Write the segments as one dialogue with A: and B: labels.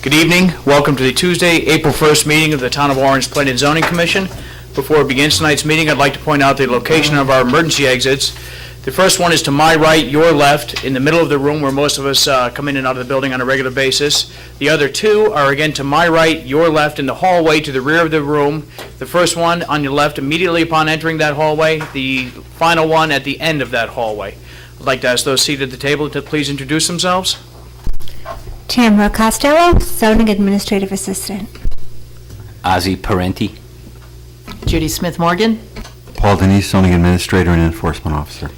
A: Good evening. Welcome to the Tuesday, April 1st meeting of the Town of Orange Planning and Zoning Commission. Before it begins tonight's meeting, I'd like to point out the location of our emergency exits. The first one is to my right, your left, in the middle of the room where most of us come in and out of the building on a regular basis. The other two are again to my right, your left, in the hallway to the rear of the room. The first one on your left immediately upon entering that hallway. The final one at the end of that hallway. I'd like to ask those seated at the table to please introduce themselves.
B: Tamara Costello, Zoning Administrative Assistant.
C: Ozzie Parenti.
D: Judy Smith-Morgan.
E: Paul Denise, Zoning Administrator and Enforcement Officer.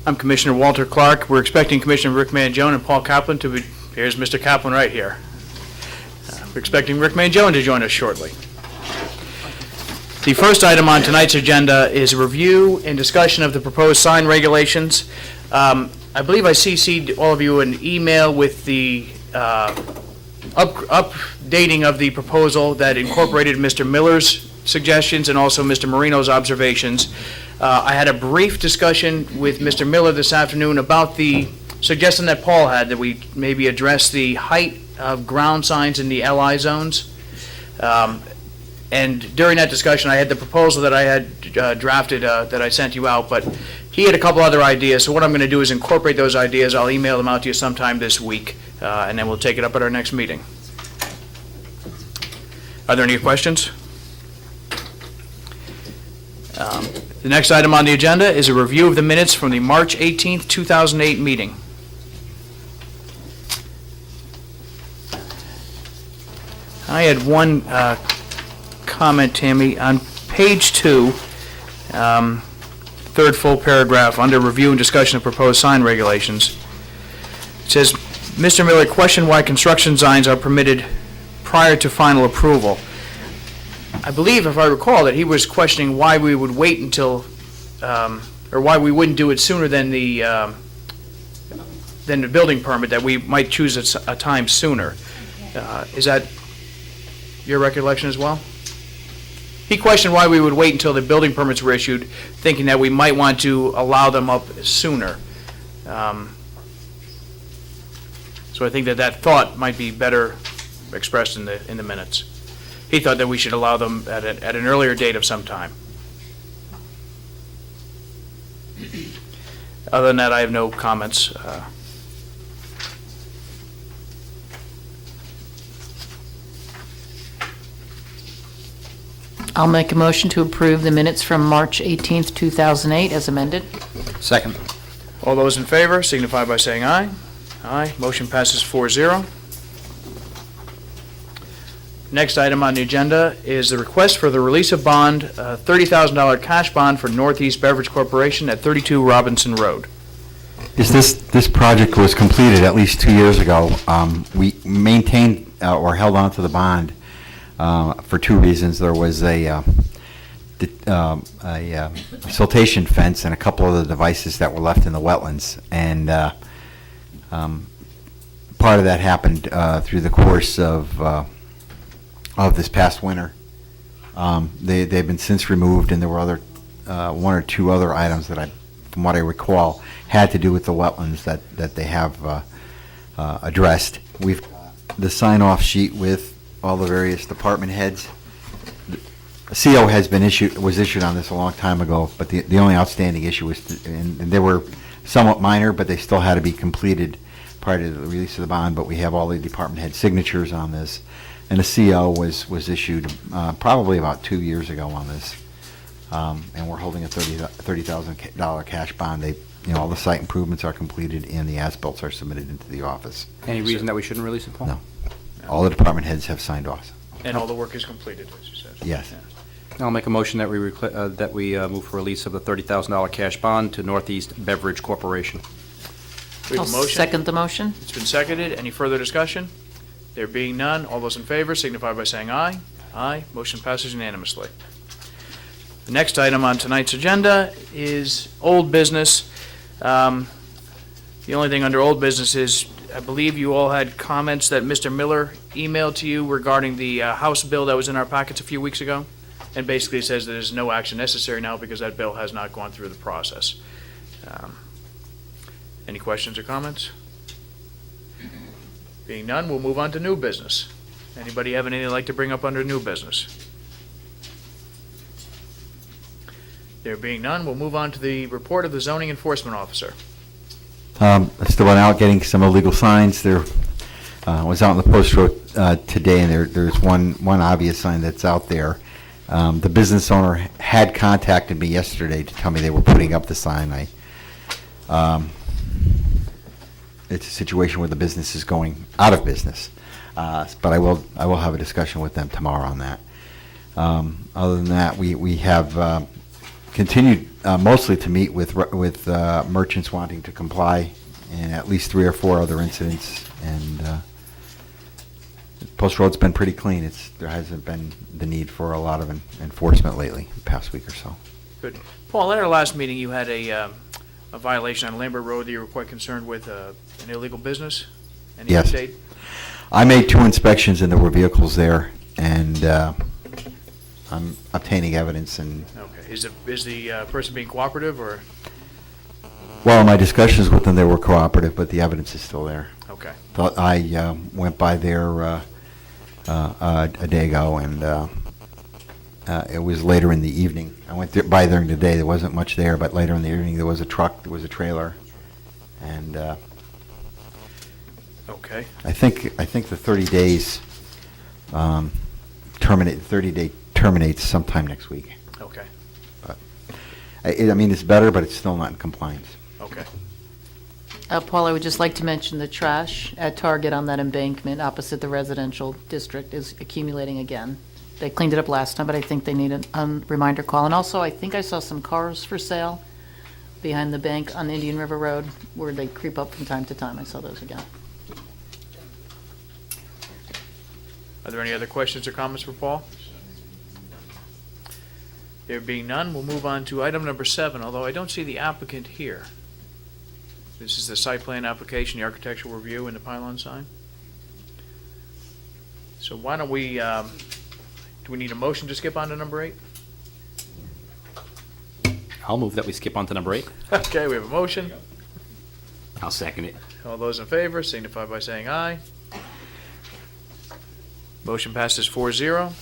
A: I'm Commissioner Walter Clark. We're expecting Commissioner Rick Mangione and Paul Kaplan to be... Here's Mr. Kaplan right here. We're expecting Rick Mangione to join us shortly. The first item on tonight's agenda is a review and discussion of the proposed sign regulations. I believe I CC'd all of you an email with the updating of the proposal that incorporated Mr. Miller's suggestions and also Mr. Marino's observations. I had a brief discussion with Mr. Miller this afternoon about the suggestion that Paul had, that we maybe address the height of ground signs in the LI zones. And during that discussion, I had the proposal that I had drafted that I sent you out, but he had a couple other ideas. So what I'm going to do is incorporate those ideas. I'll email them out to you sometime this week, and then we'll take it up at our next meeting. Are there any questions? The next item on the agenda is a review of the minutes from the March 18th, 2008 meeting. I had one comment, Tammy. On page 2, third full paragraph, under review and discussion of proposed sign regulations, it says, Mr. Miller questioned why construction signs are permitted prior to final approval. I believe, if I recall, that he was questioning why we would wait until, or why we wouldn't do it sooner than the building permit, that we might choose a time sooner. Is that your recollection as well? He questioned why we would wait until the building permits were issued, thinking that we might want to allow them up sooner. So I think that thought might be better expressed in the minutes. He thought that we should allow them at an earlier date of some time. Other than that, I have no comments.
D: I'll make a motion to approve the minutes from March 18th, 2008 as amended.
C: Second.
A: All those in favor signify by saying aye. Aye. Motion passes 4-0. Next item on the agenda is the request for the release of bond, $30,000 cash bond for Northeast Beverage Corporation at 32 Robinson Road.
E: This project was completed at least 2 years ago. We maintained or held on to the bond for two reasons. There was a siltation fence and a couple of the devices that were left in the wetlands, and part of that happened through the course of this past winter. They've been since removed, and there were other one or two other items that from what I recall, had to do with the wetlands that they have addressed. We've the sign-off sheet with all the various department heads. A CO was issued on this a long time ago, but the only outstanding issue was, and they were somewhat minor, but they still had to be completed prior to the release of the bond. But we have all the department head signatures on this, and a CO was issued probably about 2 years ago on this, and we're holding a $30,000 cash bond. All the site improvements are completed and the as-bills are submitted into the office.
C: Any reason that we shouldn't release it, Paul?
E: No. All the department heads have signed off.
A: And all the work is completed, as you said.
E: Yes.
A: Yeah.
C: I'll make a motion that we move for release of the $30,000 cash bond to Northeast Beverage Corporation.
A: We have a
D: I'll
A: motion.
D: second the motion.
A: It's been seconded. Any further discussion? There being none, all those in favor signify by saying aye. Aye. Motion passes unanimously. The next item on tonight's agenda is old business. The only thing under old business is, I believe you all had comments that Mr. Miller emailed to you regarding the House bill that was in our packets a few weeks ago, and basically says that there's no action necessary now because that bill has not gone through the process. Any questions or comments? Being none, we'll move on to new business. Anybody have anything they'd like to bring up under new business? There being none, we'll move on to the report of the zoning enforcement officer.
E: Still went out getting some illegal signs. There was out on the post road today, and there's one obvious sign that's out there. The business owner had contacted me yesterday to tell me they were putting up the sign. It's a situation where the business is going out of business, but I will have a discussion with them tomorrow on that. Other than that, we have continued mostly to meet with merchants wanting to comply in at least 3 or 4 other incidents, and Post Road's been pretty clean. There hasn't been the need for a lot of enforcement lately, the past week or so.
A: Good. Paul, at our last meeting, you had a violation on Lambert Road that you were quite concerned with, an illegal business. Any
E: Yes.
A: update?
E: I made 2 inspections, and there were vehicles there, and I'm obtaining evidence. And
A: Okay. Is the person being cooperative, or?
E: well, my discussions with them, they were cooperative, but the evidence is still there.
A: Okay.
E: I went by there a day ago, and it was later in the evening. I went by during the day. There wasn't much there, but later in the evening, there was a truck, there was a trailer, and
A: Okay.
E: I think the 30 days terminate. 30-day terminates sometime next week.
A: Okay.
E: I mean, it's better, but it's still not in compliance.
A: Okay.
D: Paul, I would just like to mention the trash at Target on that embankment opposite the residential district is accumulating again. They cleaned it up last time, but I think they need a reminder call. And also, I think I saw some cars for sale behind the bank on Indian River Road where they creep up from time to time. I saw those again.
A: Are there any other questions or comments for Paul? There being none, we'll move on to item number 7, although I don't see the applicant here. This is the site plan application, the architectural review, and the pylon sign. So why don't we, do we need a motion to skip on to number 8?
C: I'll move that we skip on to number 8.
A: Okay, we have a motion.
C: I'll second it.
A: All those in favor signify by saying aye. Motion passes 4-0.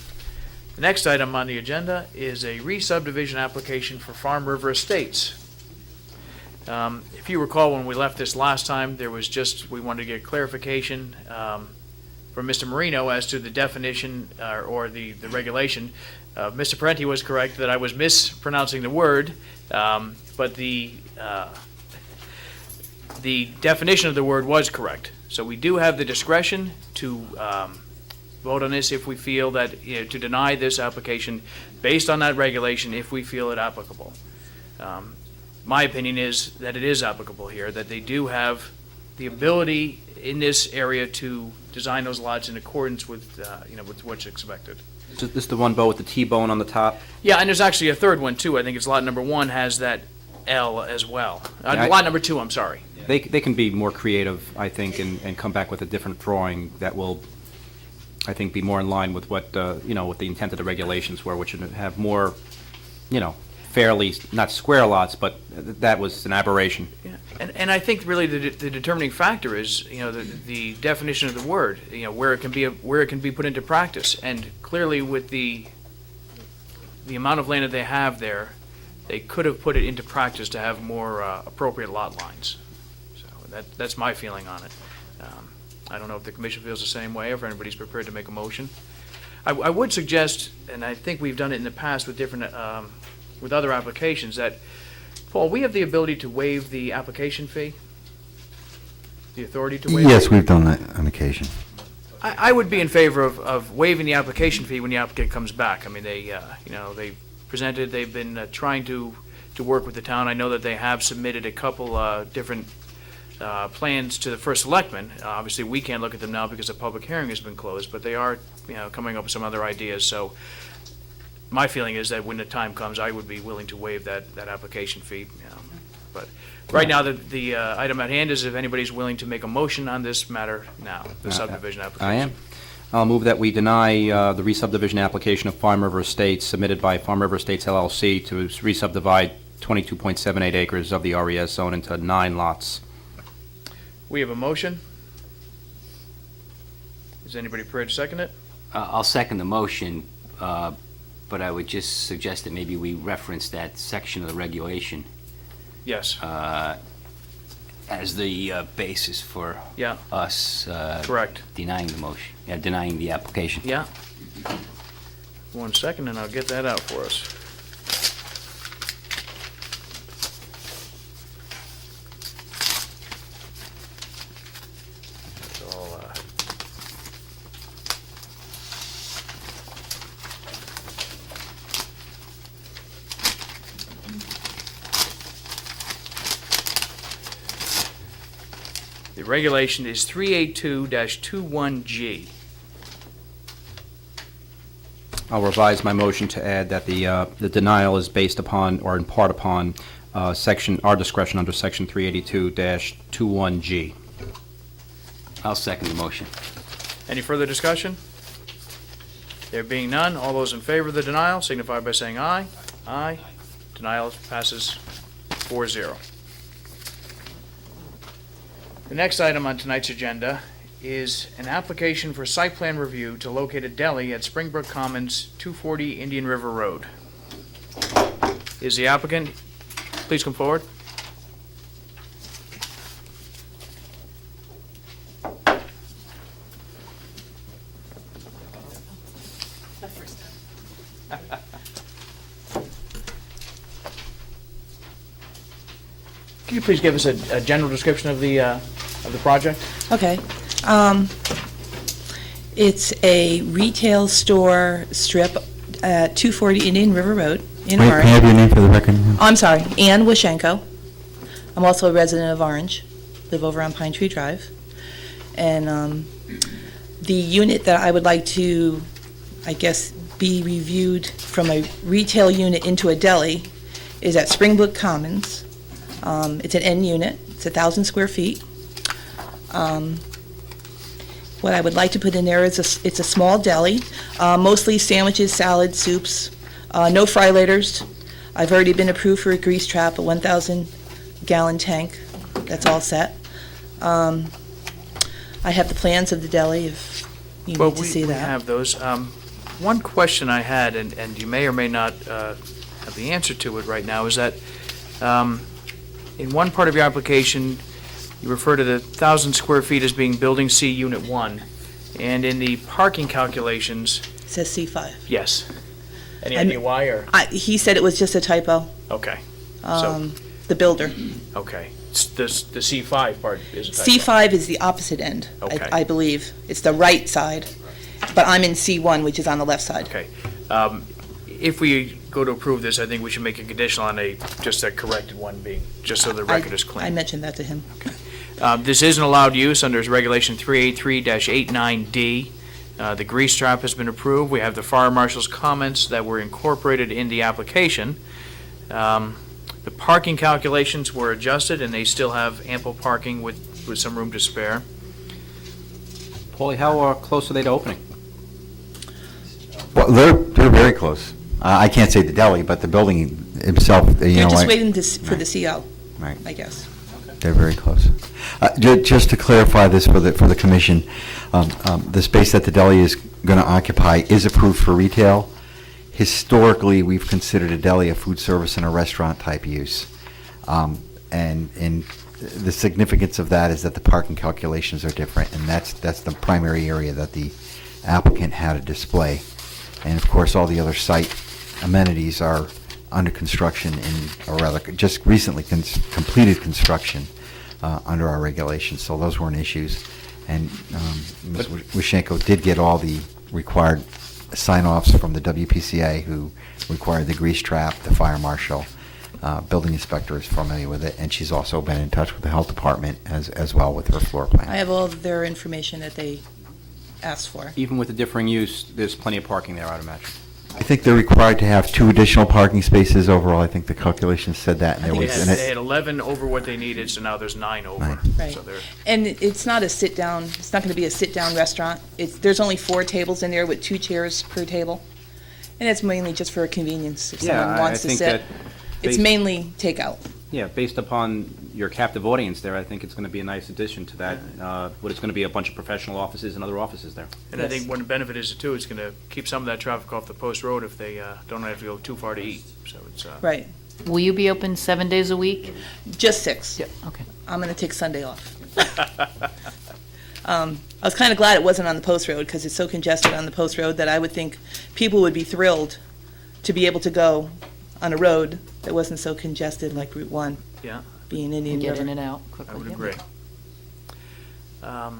A: The next item on the agenda is a re-subdivision application for Farm River Estates. If you recall, when we left this last time, we wanted to get clarification from Mr. Marino as to the definition or the regulation. Mr. Parenti was correct that I was mispronouncing the word, but the definition of the word was correct. So we do have the discretion to vote on this if we feel that, to deny this application based on that regulation if we feel it applicable. My opinion is that it is applicable here, that they do have the ability in this area to design those lots in accordance with, with what's expected.
C: This is the one, Bo, with the T-bone on the top?
A: Yeah, and there's actually a third one too. I think it's lot number 1 has that L as well. Lot number 2, I'm sorry.
C: They can be more creative, I think, and come back with a different drawing that will, I think, be more in line with what, what the intent of the regulations were, which would have more, fairly, not square lots, but that was an aberration.
A: Yeah. And I think really the determining factor is, the definition of the word, where it can be put into practice. And clearly with the amount of land that they have there, they could have put it into practice to have more appropriate lot lines. So that's my feeling on it. I don't know if the commission feels the same way, or if anybody's prepared to make a motion. I would suggest, and I think we've done it in the past with different, with other applications, that, Paul, we have the ability to waive the application fee? The authority to waive?
E: Yes, we've done that on occasion.
A: I would be in favor of waiving the application fee when the applicant comes back. I mean, they presented, they've been trying to work with the town. I know that they have submitted a couple different plans to the first selectman. Obviously, we can't look at them now because the public hearing has been closed, but they are, coming up with some other ideas. So my feeling is that when the time comes, I would be willing to waive that application fee. But right now, the item at hand is if anybody's willing to make a motion on this matter now, the subdivision application.
C: I am. I'll move that we deny the re-subdivision application of Farm River Estates submitted by Farm River Estates LLC to re-subdivide 22.78 acres of the RES zone into 9 lots.
A: We have a motion. Is anybody prepared to second it?
F: I'll second the motion, but I would just suggest that maybe we reference that section of the regulation
A: Yes.
F: as the basis for
A: Yeah.
F: us
A: Correct.
F: denying the motion, denying the application.
A: Yeah. 1 second, and I'll get that out for us. That's all, The regulation is 382-21G.
C: I'll revise my motion to add that the denial is based upon, or in part upon, our discretion under Section 382-21G.
F: I'll second the motion.
A: Any further discussion? There being none, all those in favor of the denial signify by saying aye. Aye. Denial passes 4-0. The next item on tonight's agenda is an application for site plan review to locate a deli at Springbrook Commons, 240 Indian River Road. Is the applicant, please come forward. Can you please give us a general description of the project?
G: Okay. It's a retail store strip at 240 Indian River Road in
E: Can I
G: Orange.
E: have your name for the record?
G: I'm sorry, Ann Washenko. I'm also a resident of Orange, live over on Pine Tree Drive. And the unit that I would like to, I guess, be reviewed from a retail unit into a deli is at Springbrook Commons. It's an N unit. It's 1,000 square feet. What I would like to put in there is it's a small deli, mostly sandwiches, salads, soups, no fry laters. I've already been approved for a grease trap, a 1,000-gallon tank. That's all set. I have the plans of the deli if you
A: Well,
G: need to see
A: we
G: that.
A: have those. One question I had, and you may or may not have the answer to it right now, is that in one part of your application, you refer to the 1,000 square feet as being Building C, Unit 1, and in the parking calculations,
G: It says C5.
A: yes. Any
G: And-
A: idea why, or?
G: He said it was just a typo,
A: Okay,
G: the builder.
A: okay. The C5 part is a typo.
G: C5 is the opposite end,
A: Okay.
G: I believe. It's the right side, but I'm in C1, which is on the left side.
A: Okay. If we go to approve this, I think we should make a conditional on just a corrected one being, just so the record is clean.
G: I mentioned that to him.
A: This is an allowed use under Regulation 383-89D. The grease trap has been approved. We have the fire marshal's comments that were incorporated in the application. The parking calculations were adjusted, and they still have ample parking with some room to spare.
C: Paulie, how close are they to opening?
E: Well, they're very close. I can't say the deli, but the building itself, you
G: You're
E: know,
G: just
E: I-
G: waiting for the CO,
E: Right.
G: I guess.
E: They're very close. Just to clarify this for the commission, the space that the deli is going to occupy is approved for retail. Historically, we've considered a deli a food service and a restaurant type use. And the significance of that is that the parking calculations are different, and that's the primary area that the applicant had to display. And of course, all the other site amenities are under construction or rather, just recently completed construction under our regulations, so those weren't issues. And Ms. Wishenko did get all the required sign-offs from the WPCA, who required the grease trap, the fire marshal, building inspector is familiar with it, and she's also been in touch with the health department as well with her floor plan.
G: I have all of their information that they asked for.
C: Even with the differing use, there's plenty of parking there, I'd imagine.
E: I think they're required to have 2 additional parking spaces overall. I think the calculations said that. And there
G: I think
E: was,
G: it's-
E: and
A: They had 11 over what they needed, so now there's 9 over.
E: Nine.
G: Right.
A: So they're,
G: And it's not a sit-down, it's not going to be a sit-down restaurant. There's only 4 tables in there with 2 chairs per table. And it's mainly just for convenience, if
C: Yeah,
G: someone
C: I
G: wants to
C: think
G: sit.
C: that
G: It's
C: based-
G: mainly takeout.
C: Yeah, based upon, your captive audience there, I think it's going to be a nice addition to that. What it's going to be a bunch of professional offices and other offices there.
A: And I think one benefit is too, it's going to keep some of that traffic off the post road if they don't have to go too far to eat. So it's,
G: Right,
D: Will you be open 7 days a week?
G: just 6.
D: Okay.
G: I'm going to take Sunday off. I was kind of glad it wasn't on the post road, because it's so congested on the post road that I would think people would be thrilled to be able to go on a road that wasn't so congested like Route 1,
A: yeah,
G: being Indian
D: Get
G: River.
D: in and out
A: I
D: quickly.
A: would
D: Yep.
A: agree. Are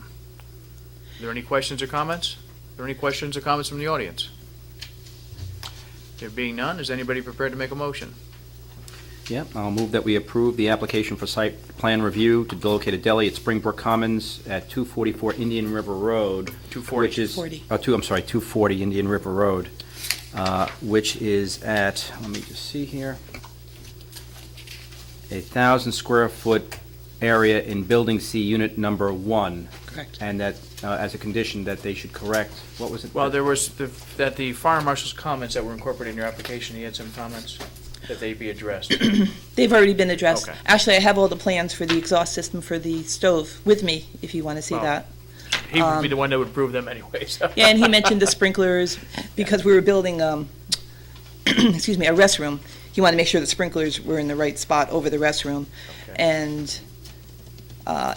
A: there any questions or comments? Are there any questions or comments from the audience? There being none, is anybody prepared to make a motion?
C: Yep, I'll move that we approve the application for site plan review to locate a deli at Springbrook Commons at 244 Indian River Road.
A: 240.
C: Which is, 240 Indian River Road, which is at, let me just see here, 1,000 square foot area in Building C, Unit Number 1.
G: Correct.
C: And that, as a condition, that they should correct, what was it?
A: Well, there was the fire marshal's comments that were incorporated in your application, he had some comments that they be addressed.
G: They've already been addressed.
A: Okay.
G: Actually, I have all the plans for the exhaust system for the stove with me, if you want to see
A: Oh.
G: that.
A: He would be the one that would prove them anyways.
G: Yeah, and he mentioned the sprinklers, because we were building, excuse me, a restroom. He wanted to make sure the sprinklers were in the right spot over the restroom.
A: Okay.
G: And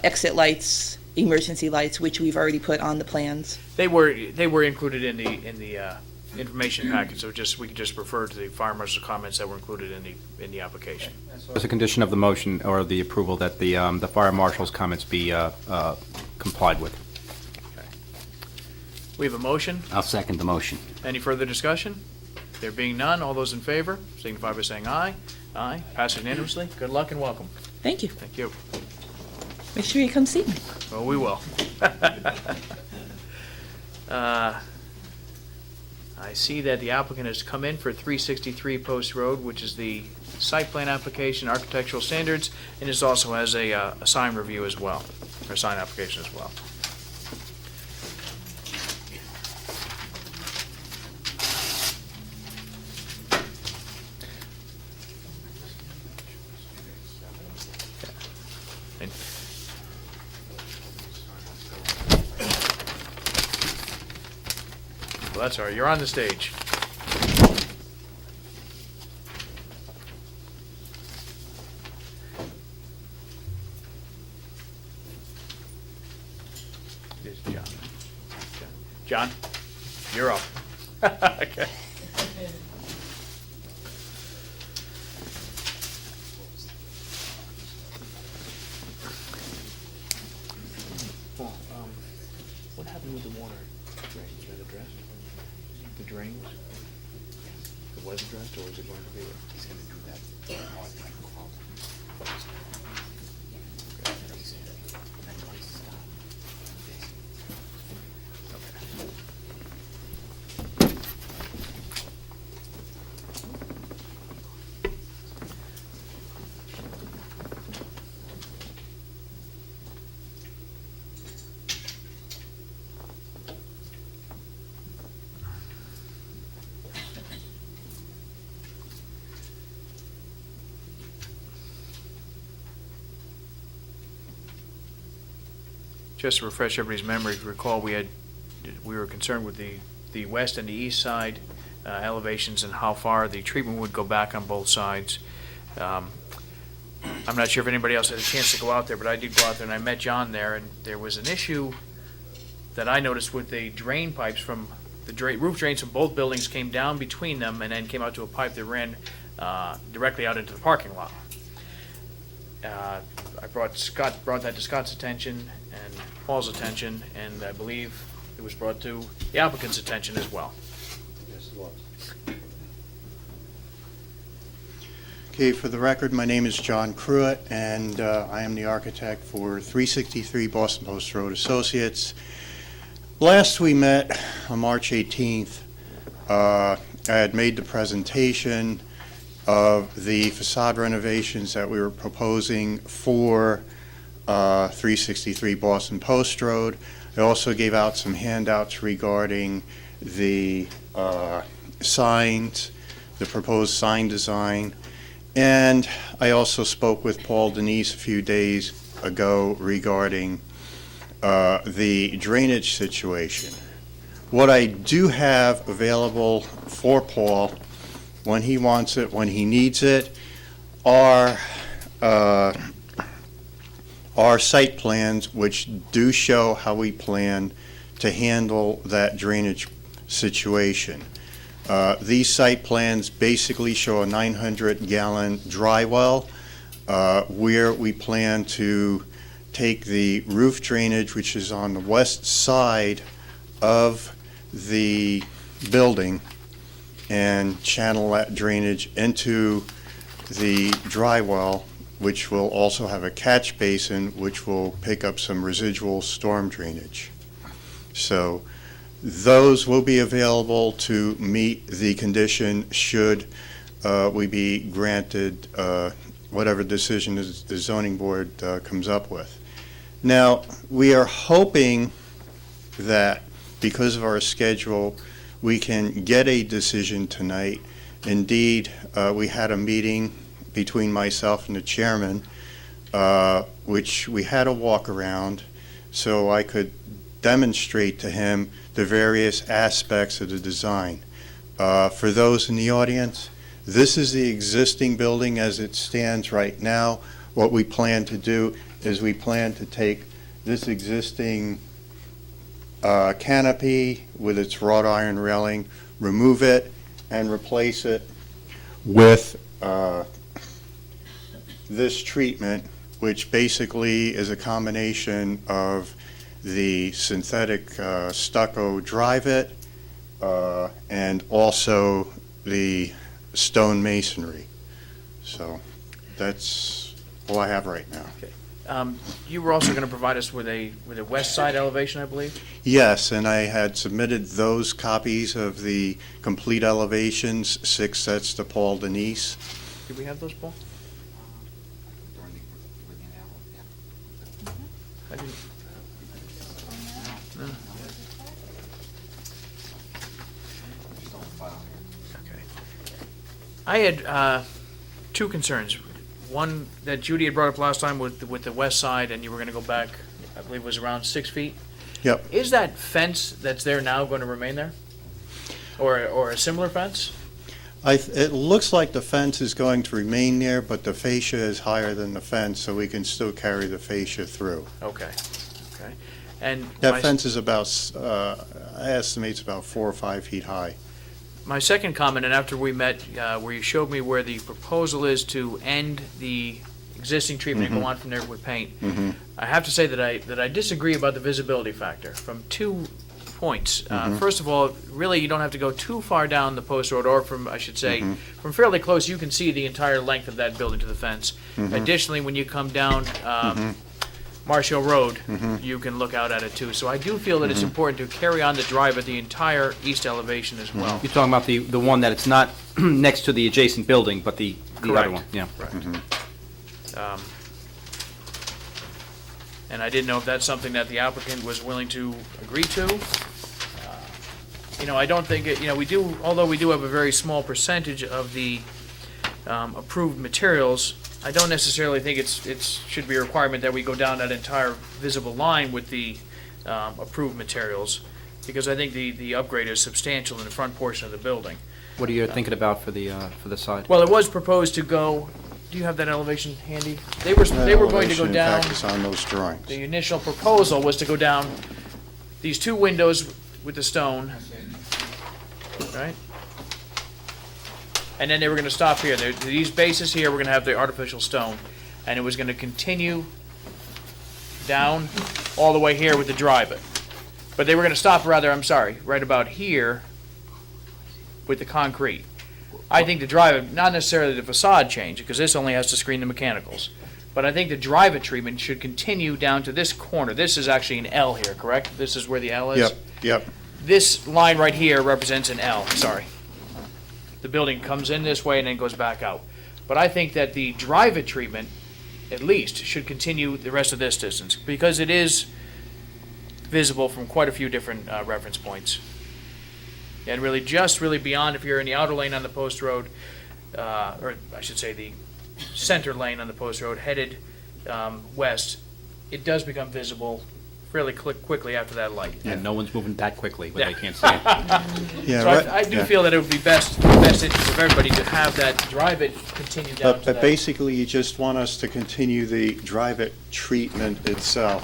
G: exit lights, emergency lights, which we've already put on the plans.
A: They were included in the information package, so we could just refer to the fire marshal's comments that were included in the application.
C: As a condition of the motion or the approval that the fire marshal's comments be complied with.
A: We have a motion.
F: I'll second the motion.
A: Any further discussion? There being none, all those in favor, signify by saying aye. Aye, pass unanimously. Good luck and welcome.
G: Thank you.
A: Thank you.
G: Make sure you come see me.
A: Well, we will. I see that the applicant has come in for 363 Post Road, which is the site plan application, architectural standards, and this also has a sign review as well, or sign application as well. And- Well, that's all right. You're on the stage. This is John. John, you're up. Okay. Well, what happened with the water drains? Is that addressed? The drains? It was addressed, or is it going to be? He's going to do that. Just to refresh everybody's memory, if you recall, we were concerned with the west and the east side elevations and how far the treatment would go back on both sides. I'm not sure if anybody else had a chance to go out there, but I did go out there and I met John there, and there was an issue that I noticed with the drain pipes from roof drains from both buildings came down between them and then came out to a pipe that ran directly out into the parking lot. I brought that to Scott's attention and Paul's attention, and I believe it was brought to the applicant's attention as well.
H: Yes, it was. Okay, for the record, my name is John Cruitt, and I am the architect for 363 Boston Post Road Associates. Last we met on March 18th, I had made the presentation of the facade renovations that we were proposing for 363 Boston Post Road. I also gave out some handouts regarding the signs, the proposed sign design, And I also spoke with Paul Denise a few days ago regarding the drainage situation. What I do have available for Paul, when he wants it, when he needs it, are site plans which do show how we plan to handle that drainage situation. These site plans basically show a 900-gallon dry well where we plan to take the roof drainage, which is on the west side of the building, and channel that drainage into the dry well, which will also have a catch basin, which will pick up some residual storm drainage. So those will be available to meet the condition should we be granted whatever decision the zoning board comes up with. Now, we are hoping that because of our schedule, we can get a decision tonight. Indeed, we had a meeting between myself and the chairman, which we had a walk around so I could demonstrate to him the various aspects of the design. For those in the audience, this is the existing building as it stands right now. What we plan to do is we plan to take this existing canopy with its wrought iron railing, remove it, and replace it with this treatment, which basically is a combination of the synthetic stucco drive-it and also the stone masonry. So that's all I have right now.
A: You were also going to provide us with a west side elevation, I believe?
H: Yes, and I had submitted those copies of the complete elevations, 6 sets to Paul Denise.
A: Do we have those, Paul? I didn't. No. Okay. I had two concerns. One that Judy had brought up last time with the west side, and you were going to go back, I believe it was around 6 feet.
H: Yep.
A: Is that fence that's there now going to remain there? Or a similar fence?
H: It looks like the fence is going to remain there, but the fascia is higher than the fence, so we can still carry the fascia through.
A: Okay, okay. And
H: That fence is about, I estimate it's about 4 or 5 feet high.
A: my second comment, and after we met, where you showed me where the proposal is to end the existing treatment and go on from there with paint, I have to say that I disagree about the visibility factor from 2 points. First of all, really, you don't have to go too far down the post road, or from, I should say, from fairly close, you can see the entire length of that building to the fence. Additionally, when you come down Marsh Hill Road, you can look out at it too. So I do feel that it's important to carry on the drive at the entire east elevation as well.
C: You're talking about the one that it's not next to the adjacent building, but the other
A: Correct.
C: one, yeah.
A: Correct. And I didn't know if that's something that the applicant was willing to agree to. I don't think, although we do have a very small percentage of the approved materials, I don't necessarily think it should be a requirement that we go down that entire visible line with the approved materials, because I think the upgrade is substantial in the front portion of the building.
C: What are you thinking about for the side?
A: Well, it was proposed to go, do you have that elevation handy? They were going to go
H: In
A: down,
H: fact, it's on those drawings.
A: the initial proposal was to go down these 2 windows with the stone, right? And then they were going to stop here. These bases here, we're going to have the artificial stone, and it was going to continue down all the way here with the drive-it. But they were going to stop right about here with the concrete. I think the drive-it, not necessarily the facade change, because this only has to screen the mechanicals, but I think the drive-it treatment should continue down to this corner. This is actually an L here, correct? This is where the L is?
H: Yep.
A: This line right here represents an L, sorry. The building comes in this way and then goes back out. But I think that the drive-it treatment, at least, should continue the rest of this distance, because it is visible from quite a few different reference points. And really, just really beyond, if you're in the outer lane on the post road, or I should say the center lane on the post road headed west, it does become visible fairly quickly after that light.
C: And no one's moving that quickly, but
A: Yeah.
C: they can't see it.
H: Yeah,
A: So
H: right-
A: I do
H: yeah.
A: feel that it would be best interest of everybody to have that drive it continue down to
H: But
A: that.
H: basically, you just want us to continue the drive-it treatment itself,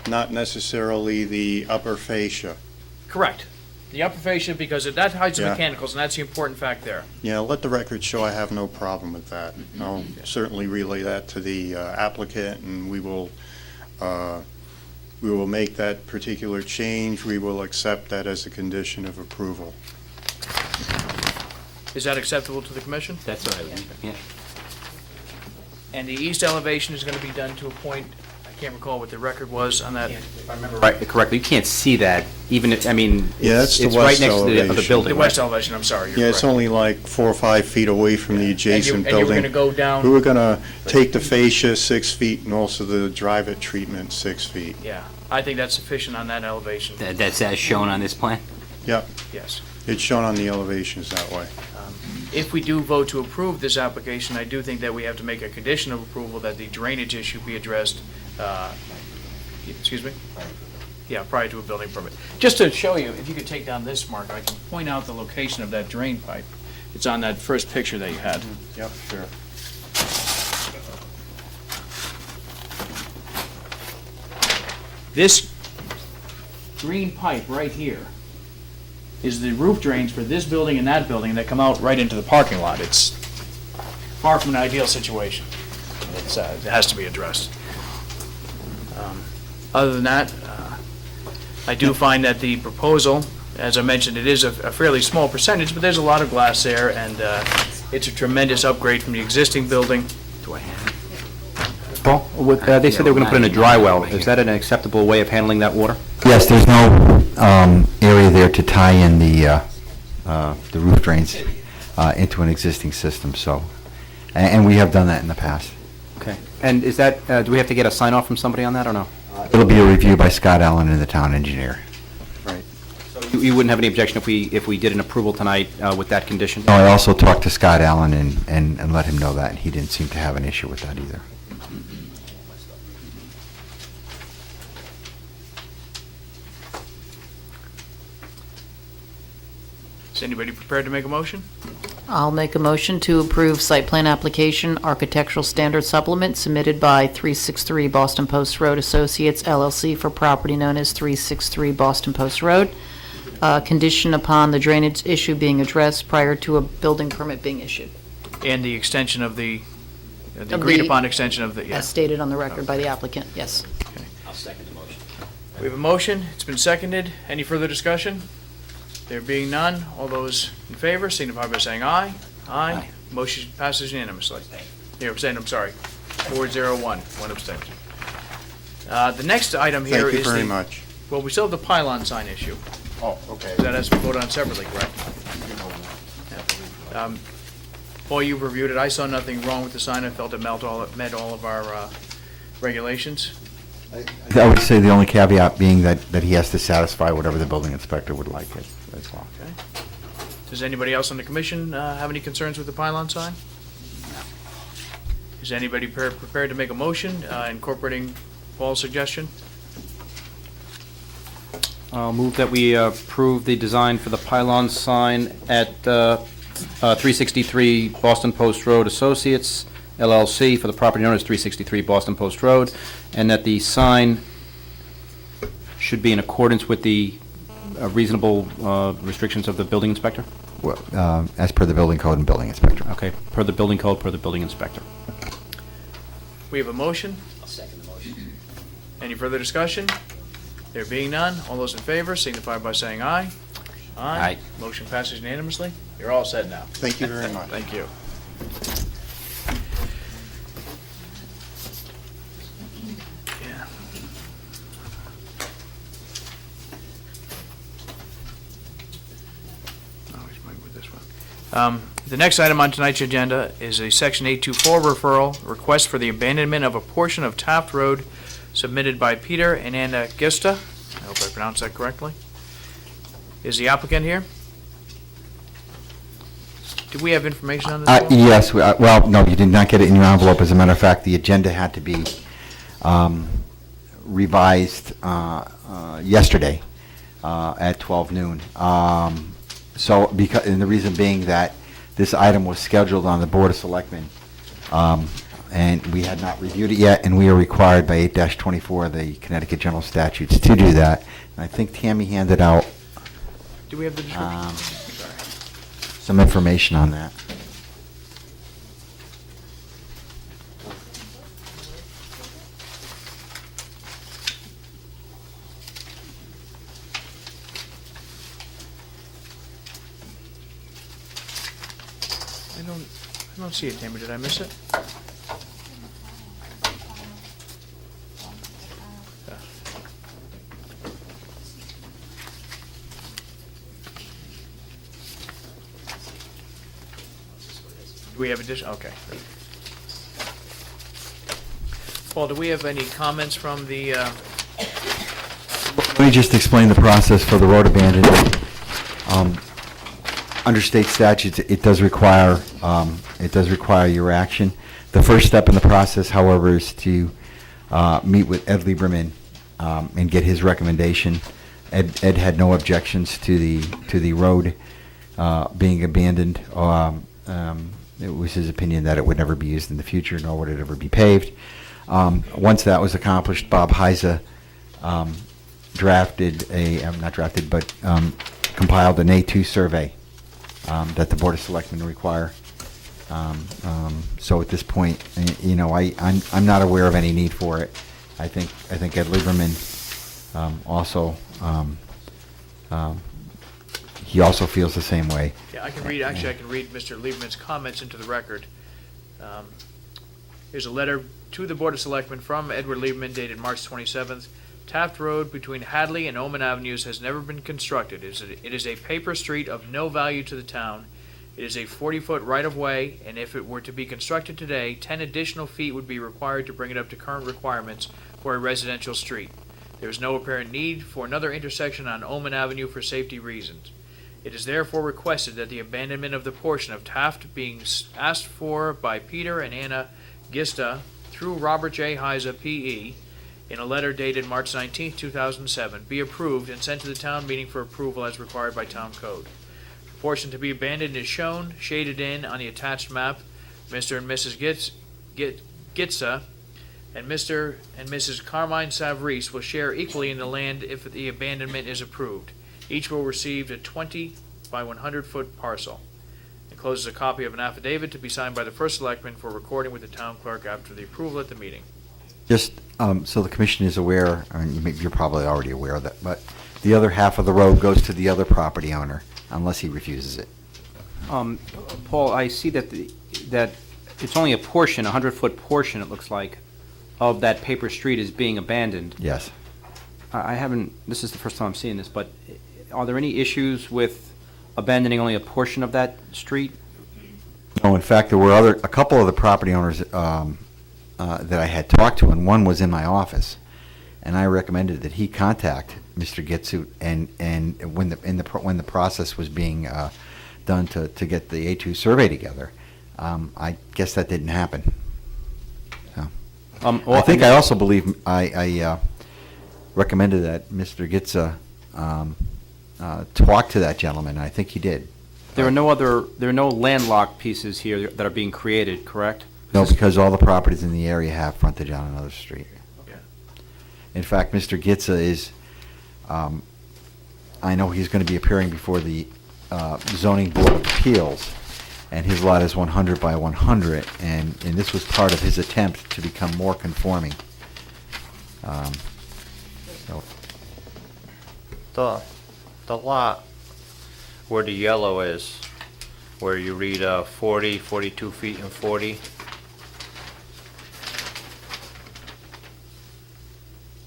H: not necessarily the upper fascia.
A: Correct. The upper fascia, because that hides the
H: Yeah.
A: mechanicals, and that's the important fact there.
H: Yeah, let the record show I have no problem with that. I'll certainly relay that to the applicant, and we will make that particular change. We will accept that as a condition of approval.
A: Is that acceptable to the commission?
F: That's what I would, yeah.
A: And the east elevation is going to be done to a point, I can't recall what the record was on that.
C: If I remember right, correctly, you can't see that, even if, I mean,
H: Yeah, that's
C: it's
H: the
C: right
H: west
C: next to the other
H: elevation.
C: building,
A: The
C: right?
A: west elevation, I'm sorry, you're
H: Yeah, it's
A: correct.
H: only like 4 or 5 feet away from the adjacent
A: And you were
H: building.
A: going to go down.
H: We were going to take the fascia 6 feet and also the drive-it treatment 6 feet.
A: Yeah, I think that's sufficient on that elevation,
F: That's as shown on this plan?
A: yes.
H: It's shown on the elevations that way.
A: If we do vote to approve this application, I do think that we have to make a condition of approval that the drainage issue be addressed, excuse me? Yeah, prior to a building permit. Just to show you, if you could take down this mark, I can point out the location of that drain pipe. It's on that first picture that you had.
H: Yep, sure.
A: This green pipe right here is the roof drains for this building and that building that come out right into the parking lot. It's far from an ideal situation. It has to be addressed. Other than that, I do find that the proposal, as I mentioned, it is a fairly small percentage, but there's a lot of glass there, and it's a tremendous upgrade from the existing building. Do I have?
C: Paul, they said they were going to put in a dry well. Is that an acceptable way of handling that water?
E: Yes, there's no area there to tie in the roof drains into an existing system, so, and we have done that in the past.
C: Okay. And is that, do we have to get a sign-off from somebody on that, or no?
E: It'll be a review by Scott Allen and the town engineer.
C: You wouldn't have any objection if we did an approval tonight with that condition?
E: No, I also talked to Scott Allen and let him know that, and he didn't seem to have an issue with that either.
A: Is anybody prepared to make a motion?
D: I'll make a motion to approve site plan application architectural standard supplement submitted by 363 Boston Post Road Associates LLC for property known as 363 Boston Post Road, condition upon the drainage issue being addressed prior to a building permit being issued,
A: And the extension of the
D: Of
A: agreed-upon extension of the, yeah.
D: as stated on the record by the applicant, yes.
F: I'll second the motion.
A: We have a motion, it's been seconded. Any further discussion? There being none, all those in favor signify by saying aye. Aye. Motion passes unanimously. Here, abstain, I'm sorry. 401, one abstention. The next item here
H: Thank
A: is
H: you very
A: the,
H: much.
A: well, we still have the pylon sign issue.
H: Oh, okay.
A: That has to be voted on separately, correct? Paul, you've reviewed it. I saw nothing wrong with the sign. I felt it met all of our regulations.
E: I would say the only caveat being that he has to satisfy whatever the building inspector would like as well.
A: Okay. Does anybody else on the commission have any concerns with the pylon sign? Is anybody prepared to make a motion incorporating Paul's suggestion?
C: I'll move that we approve the design for the pylon sign at 363 Boston Post Road Associates LLC for the property known as 363 Boston Post Road, and that the sign should be in accordance with the reasonable restrictions of the building inspector?
E: Well, as per the building code and building inspector.
C: Okay, per the building code, per the building inspector.
A: We have a motion.
F: I'll second the motion.
A: Any further discussion? There being none, all those in favor signify by saying aye.
F: Aye.
A: Motion passes unanimously. You're all set now.
H: Thank you very much.
A: Thank you. Yeah. Always mind with this one. The next item on tonight's agenda is a Section 824 referral, request for the abandonment of a portion of Taft Road submitted by Peter and Anna Gista. I hope I pronounced that correctly. Is the applicant here? Do we have information on this? Paul?
E: Yes, well, no, you did not get it in your envelope. As a matter of fact, the agenda had to be revised yesterday at 12 noon. So, because, and the reason being that this item was scheduled on the Board of Selectmen, and we had not reviewed it yet, and we are required by 8-24 of the Connecticut General Statutes to do that. And I think Tammy handed out
A: Do we have the description?
E: some information on that.
A: I don't see it, Tammy. Did I miss it? Do we have additional? Okay. Paul, do we have any comments from the,
E: Let me just explain the process for the road abandonment. Under state statutes, it does require your action. The first step in the process, however, is to meet with Ed Lieberman and get his recommendation. Ed had no objections to the road being abandoned. It was his opinion that it would never be used in the future, nor would it ever be paved. Once that was accomplished, Bob Heise compiled an A2 survey that the Board of Selectmen require. So at this point, I'm not aware of any need for it. I think Ed Lieberman also he also feels the same way.
A: yeah, I can read Mr. Lieberman's comments into the record. Here's a letter to the Board of Selectmen from Edward Lieberman dated March 27th. Taft Road between Hadley and Omen Avenues has never been constructed. It is a paper street of no value to the town. It is a 40-foot right-of-way, and if it were to be constructed today, 10 additional feet would be required to bring it up to current requirements for a residential street. There is no apparent need for another intersection on Omen Avenue for safety reasons. It is therefore requested that the abandonment of the portion of Taft being asked for by Peter and Anna Gista through Robert J. Heise, P.E., in a letter dated March 19, 2007, be approved and sent to the town meeting for approval as required by town code. The portion to be abandoned is shown, shaded in, on the attached map. Mr. and Mrs. Gitsa and Mr. and Mrs. Carmine Savreese will share equally in the land if the abandonment is approved. Each will receive a 20 by 100-foot parcel. Encloses a copy of an affidavit to be signed by the first selectman for recording with the town clerk after the approval at the meeting.
E: Just so the commission is aware, and you're probably already aware of that, but the other half of the road goes to the other property owner unless he refuses it.
C: Paul, I see that that it's only a portion, a 100-foot portion, it looks like, of that paper street is being abandoned.
E: Yes.
C: I haven't, this is the first time I'm seeing this, but are there any issues with abandoning only a portion of that street?
E: No, in fact, there were a couple of the property owners that I had talked to, and one was in my office, and I recommended that he contact Mr. Gitsu, and when the process was being done to get the A2 survey together, I guess that didn't happen. So, I think I also believe I recommended that Mr. Gitsa talk to that gentleman, and I think he did.
C: There are no landlocked pieces here that are being created, correct?
E: No, because all the properties in the area have frontage on another street.
A: Okay.
E: In fact, Mr. Gitsa is, I know he's going to be appearing before the Zoning Board of Appeals, and his lot is 100 by 100, and this was part of his attempt to become more conforming. So,
I: The lot where the yellow is, where you read 40, 42 feet and 40.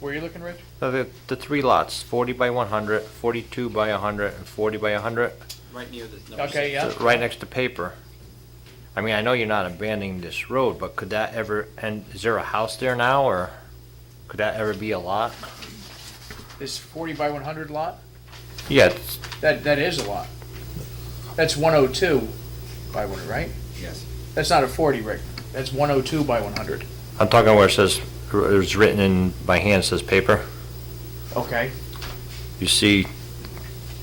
A: Where are you looking, Rich?
I: The three lots, 40 by 100, 42 by 100, and 40 by 100,
C: Right near the number.
A: Okay, yeah.
I: right next to paper. I mean, I know you're not abandoning this road, but could that ever, and is there a house there now, or could that ever be a lot?
A: This 40 by 100 lot?
I: Yeah,
A: That is a lot. That's 102. by 100, right?
E: Yes.
A: That's not a 40, Rick. That's 102 by 100.
I: I'm talking where it says, it's written in by hand, says paper.
A: Okay.
I: You see,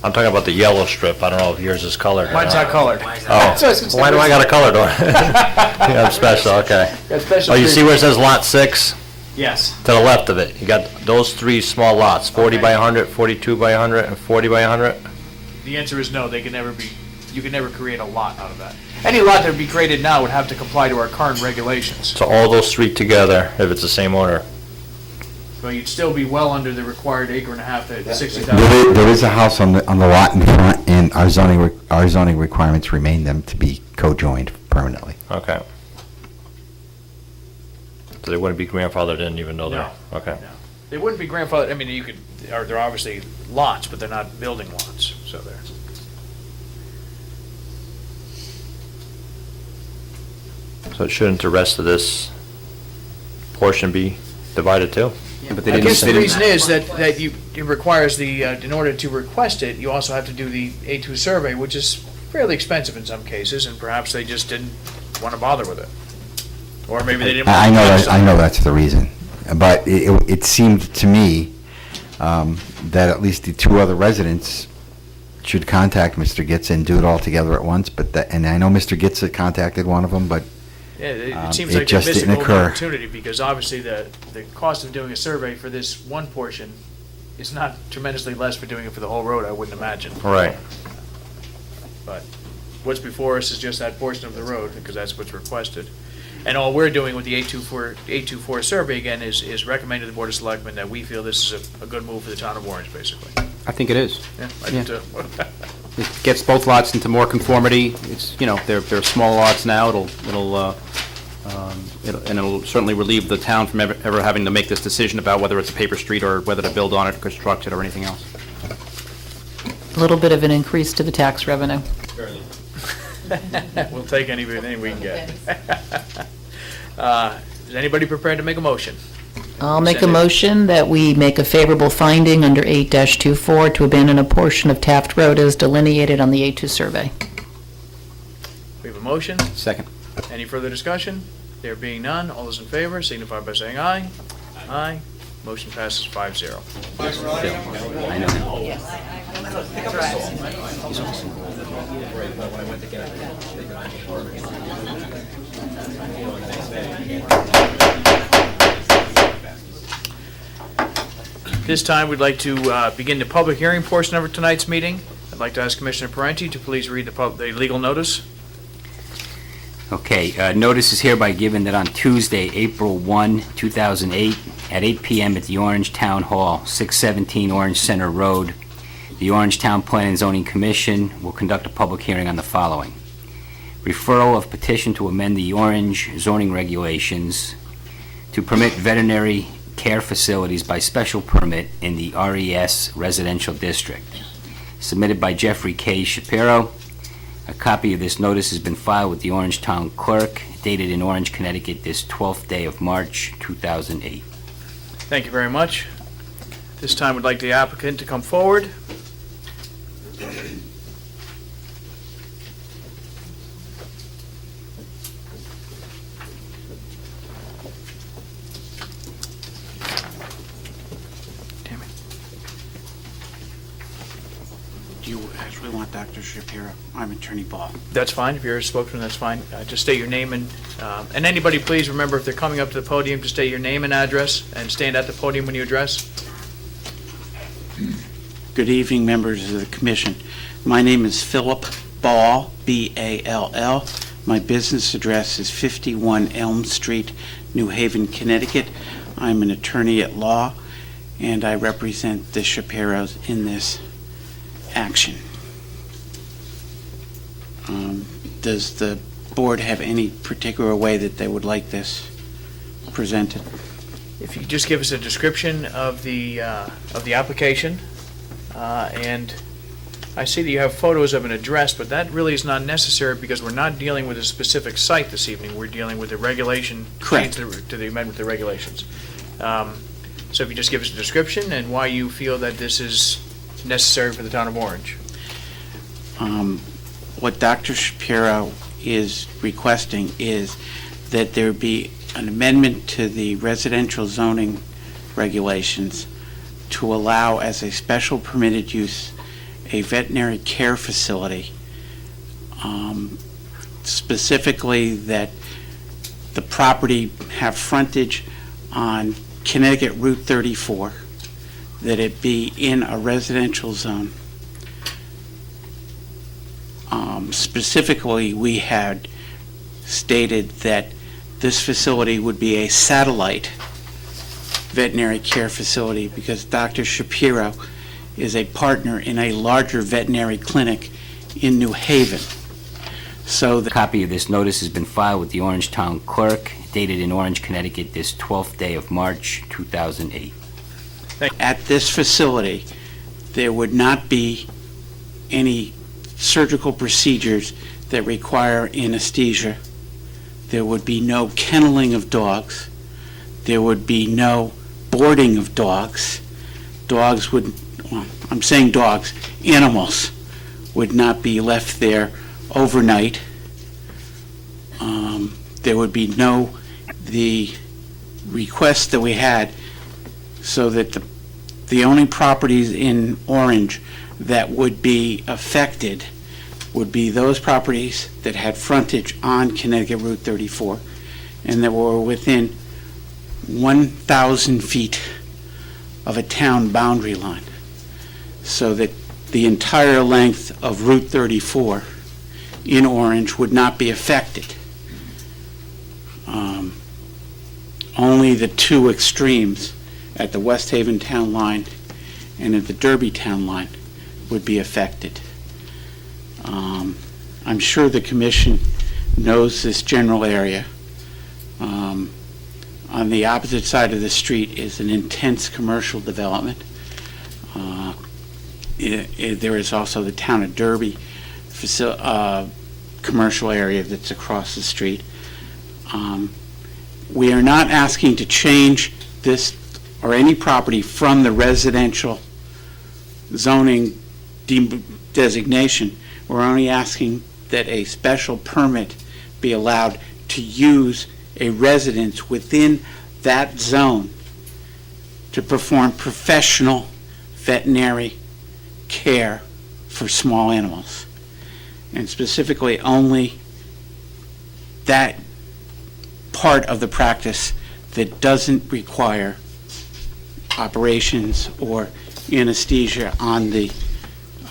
I: I'm talking about the yellow strip. I don't know if yours is colored or
A: Mine's not colored.
I: Oh,
A: That's what I was gonna say.
I: why do I got a colored one? Yeah, I'm special, okay.
A: Got special
I: Oh, you see
A: treatment.
I: where it says lot 6?
A: Yes.
I: To the left of it, you got those 3 small lots, 40 by 100, 42 by 100, and 40 by 100?
A: The answer is no, they can never be, you can never create a lot out of that. Any lot that would be created now would have to comply to our current regulations.
I: So all those 3 together, if it's the same owner.
A: So you'd still be well under the required acre and a half at 60,000.
E: There is a house on the lot in front, and our zoning requirements remain them to be co-joined permanently.
I: Okay. So they wouldn't be grandfathered in even though they're, okay.
A: No. They wouldn't be grandfathered, I mean, you could, they're obviously lots, but they're not building lots, so they're.
I: So shouldn't the rest of this portion be divided too?
C: But they
A: I
C: didn't
A: guess the
C: say-
A: reason is that it requires the, in order to request it, you also have to do the A2 survey, which is fairly expensive in some cases, and perhaps they just didn't want to bother with it. Or maybe they didn't.
E: I
A: want
E: know
A: to
E: that, I know that's the reason, but it seemed to me that at least the 2 other residents should contact Mr. Gitz and do it all together at once, but that, and I know Mr. Gitz had contacted one of them, but
A: Yeah, it seems
E: it
A: like they're
E: just
A: missing
E: didn't
A: an
E: occur.
A: opportunity, because obviously the cost of doing a survey for this one portion is not tremendously less for doing it for the whole road, I wouldn't imagine.
I: Right.
A: But what's before us is just that portion of the road, because that's what's requested. And all we're doing with the 824 survey, again, is recommending to the Board of Selectmen that we feel this is a good move for the town of Orange, basically.
C: I think it is.
A: Yeah, I do
C: Yeah.
A: too.
C: It gets both lots into more conformity. It's, you know, they're small lots now. It'll certainly relieve the town from ever having to make this decision about whether it's a paper street or whether to build on it, construct it, or anything else.
D: A little bit of an increase to the tax revenue.
A: We'll take anything we can get. Is anybody prepared to make a motion?
D: I'll make a
A: Send it.
D: motion that we make a favorable finding under 8-24 to abandon a portion of Taft Road as delineated on the A2 survey.
A: We have a motion.
C: Second.
A: Any further discussion? There being none, all those in favor signify by saying aye. Aye. Motion passes 5-0.
C: I know.
A: This time, we'd like to begin the public hearing portion of tonight's meeting. I'd like to ask Commissioner Parenti to please read the legal notice.
F: Okay, notice is hereby given that on Tuesday, April 1, 2008, at 8 p.m. at the Orange Town Hall, 617 Orange Center Road, the Orange Town Plan and Zoning Commission will conduct a public hearing on the following. Referral of petition to amend the Orange zoning regulations to permit veterinary care facilities by special permit in the RES Residential District, submitted by Jeffrey K. Shapiro. A copy of this notice has been filed with the Orange Town Clerk, dated in Orange, Connecticut, this 12th day of March, 2008.
A: Thank you very much. This time, we'd like the applicant to come forward. Tammy.
J: Do you actually want Dr. Shapiro? I'm Attorney Ball.
A: That's fine. If you're a spokesman, that's fine. Just state your name and anybody, please remember, if they're coming up to the podium, to state your name and address and stand at the podium when you address.
J: Good evening, members of the commission. My name is Philip Ball, B-A-L-L. My business address is 51 Elm Street, New Haven, Connecticut. I'm an attorney at law, and I represent the Shapiros in this action. Does the board have any particular way that they would like this presented?
A: If you could just give us a description of the application, and I see that you have photos of an address, but that really is not necessary because we're not dealing with a specific site this evening. We're dealing with the regulation.
J: Correct.
A: To the amendment to the regulations. So if you just give us a description and why you feel that this is necessary for the town of Orange.
J: What Dr. Shapiro is requesting is that there be an amendment to the residential zoning regulations to allow as a special permitted use a veterinary care facility, specifically that the property have frontage on Connecticut Route 34, that it be in a residential zone. Specifically, we had stated that this facility would be a satellite veterinary care facility because Dr. Shapiro is a partner in a larger veterinary clinic in New Haven. So
F: A copy of this notice has been filed with the Orange Town Clerk, dated in Orange, Connecticut, this 12th day of March, 2008.
J: at this facility, there would not be any surgical procedures that require anesthesia. There would be no kenneling of dogs. There would be no boarding of dogs. Dogs would, well, I'm saying dogs, animals would not be left there overnight. There would be the request that we had so that the only properties in Orange that would be affected would be those properties that had frontage on Connecticut Route 34 and that were within 1,000 feet of a town boundary line, so that the entire length of Route 34 in Orange would not be affected. Only the two extremes at the West Haven town line and at the Derby town line would be affected. I'm sure the commission knows this general area. On the opposite side of the street is an intense commercial development. There is also the town of Derby commercial area that's across the street. We are not asking to change this or any property from the residential zoning designation. We're only asking that a special permit be allowed to use a residence within that zone to perform professional veterinary care for small animals. And specifically only that part of the practice that doesn't require operations or anesthesia on the,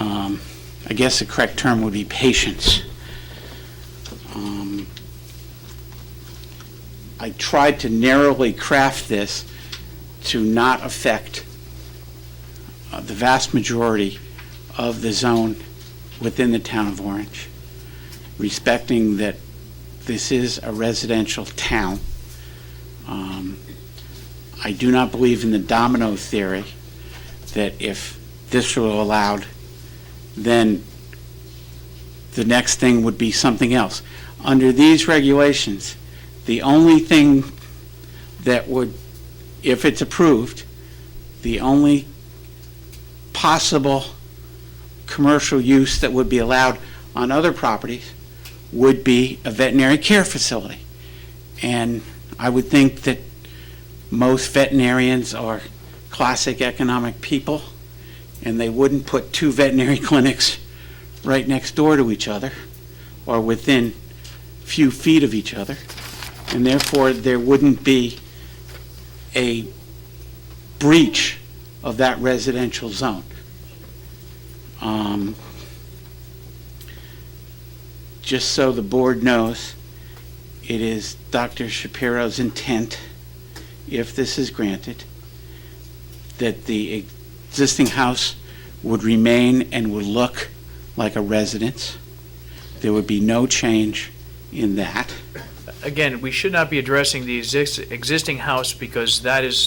J: I guess the correct term would be patients. I tried to narrowly craft this to not affect the vast majority of the zone within the town of Orange, respecting that this is a residential town. I do not believe in the domino theory that if this were allowed, then the next thing would be something else. Under these regulations, the only thing that would, if it's approved, the only possible commercial use that would be allowed on other properties would be a veterinary care facility. And I would think that most veterinarians are classic economic people, and they wouldn't put two veterinary clinics right next door to each other or within few feet of each other, and therefore there wouldn't be a breach of that residential zone. Just so the board knows, it is Dr. Shapiro's intent, if this is granted, that the existing house would remain and would look like a residence. There would be no change in that.
A: Again, we should not be addressing the existing house because that is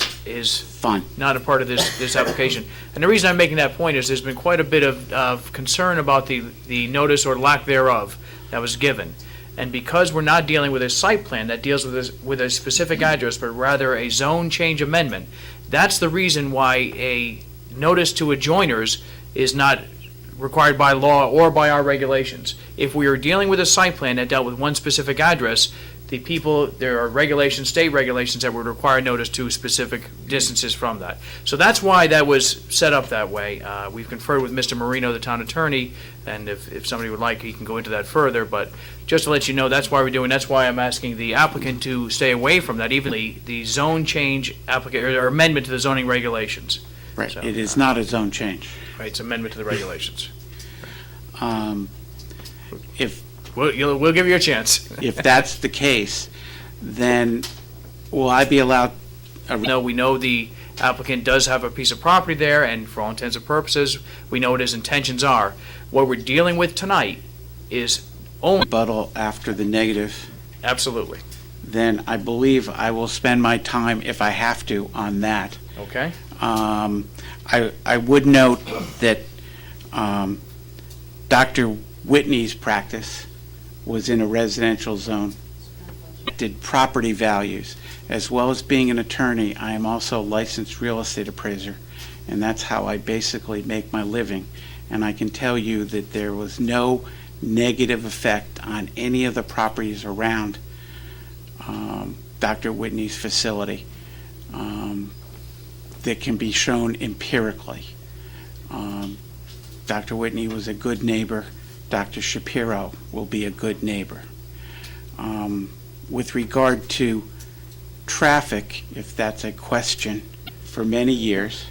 J: Fine.
A: not a part of this application. And the reason I'm making that point is there's been quite a bit of concern about the notice or lack thereof that was given. And because we're not dealing with a site plan that deals with a specific address, but rather a zone change amendment, that's the reason why a notice to adjoiners is not required by law or by our regulations. If we were dealing with a site plan that dealt with one specific address, there are regulations, state regulations that would require notice to specific distances from that. So that's why that was set up that way. We've conferred with Mr. Marino, the town attorney, and if somebody would like, he can go into that further, but just to let you know, that's why we're doing, that's why I'm asking the applicant to stay away from that, even the zone change or amendment to the zoning regulations.
J: Right,
A: So,
J: it is not a zone change.
A: Right, it's amendment to the regulations.
J: If
A: We'll give you a chance.
J: if that's the case, then will I be allowed
A: No, we know the applicant does have a piece of property there, and for all intents and purposes, we know what his intentions are. What we're dealing with tonight is only,
J: rebuttal after the negative?
A: absolutely,
J: Then I believe I will spend my time, if I have to, on that.
A: okay?
J: I would note that Dr. Whitney's practice was in a residential zone, did property values. As well as being an attorney, I am also a licensed real estate appraiser, and that's how I basically make my living. And I can tell you that there was no negative effect on any of the properties around Dr. Whitney's facility that can be shown empirically. Dr. Whitney was a good neighbor. Dr. Shapiro will be a good neighbor. With regard to traffic, if that's a question, for many years,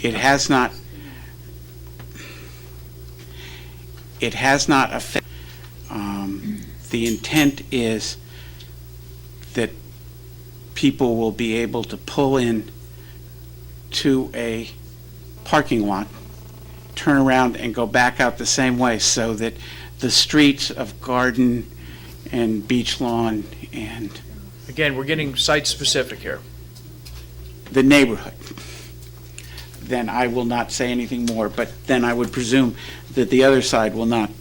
J: it has not affected. The intent is that people will be able to pull in to a parking lot, turn around and go back out the same way, so that the streets of Garden and Beach Lawn and
A: Again, we're getting site-specific here.
J: the neighborhood, then I will not say anything more, but then I would presume that the other side will not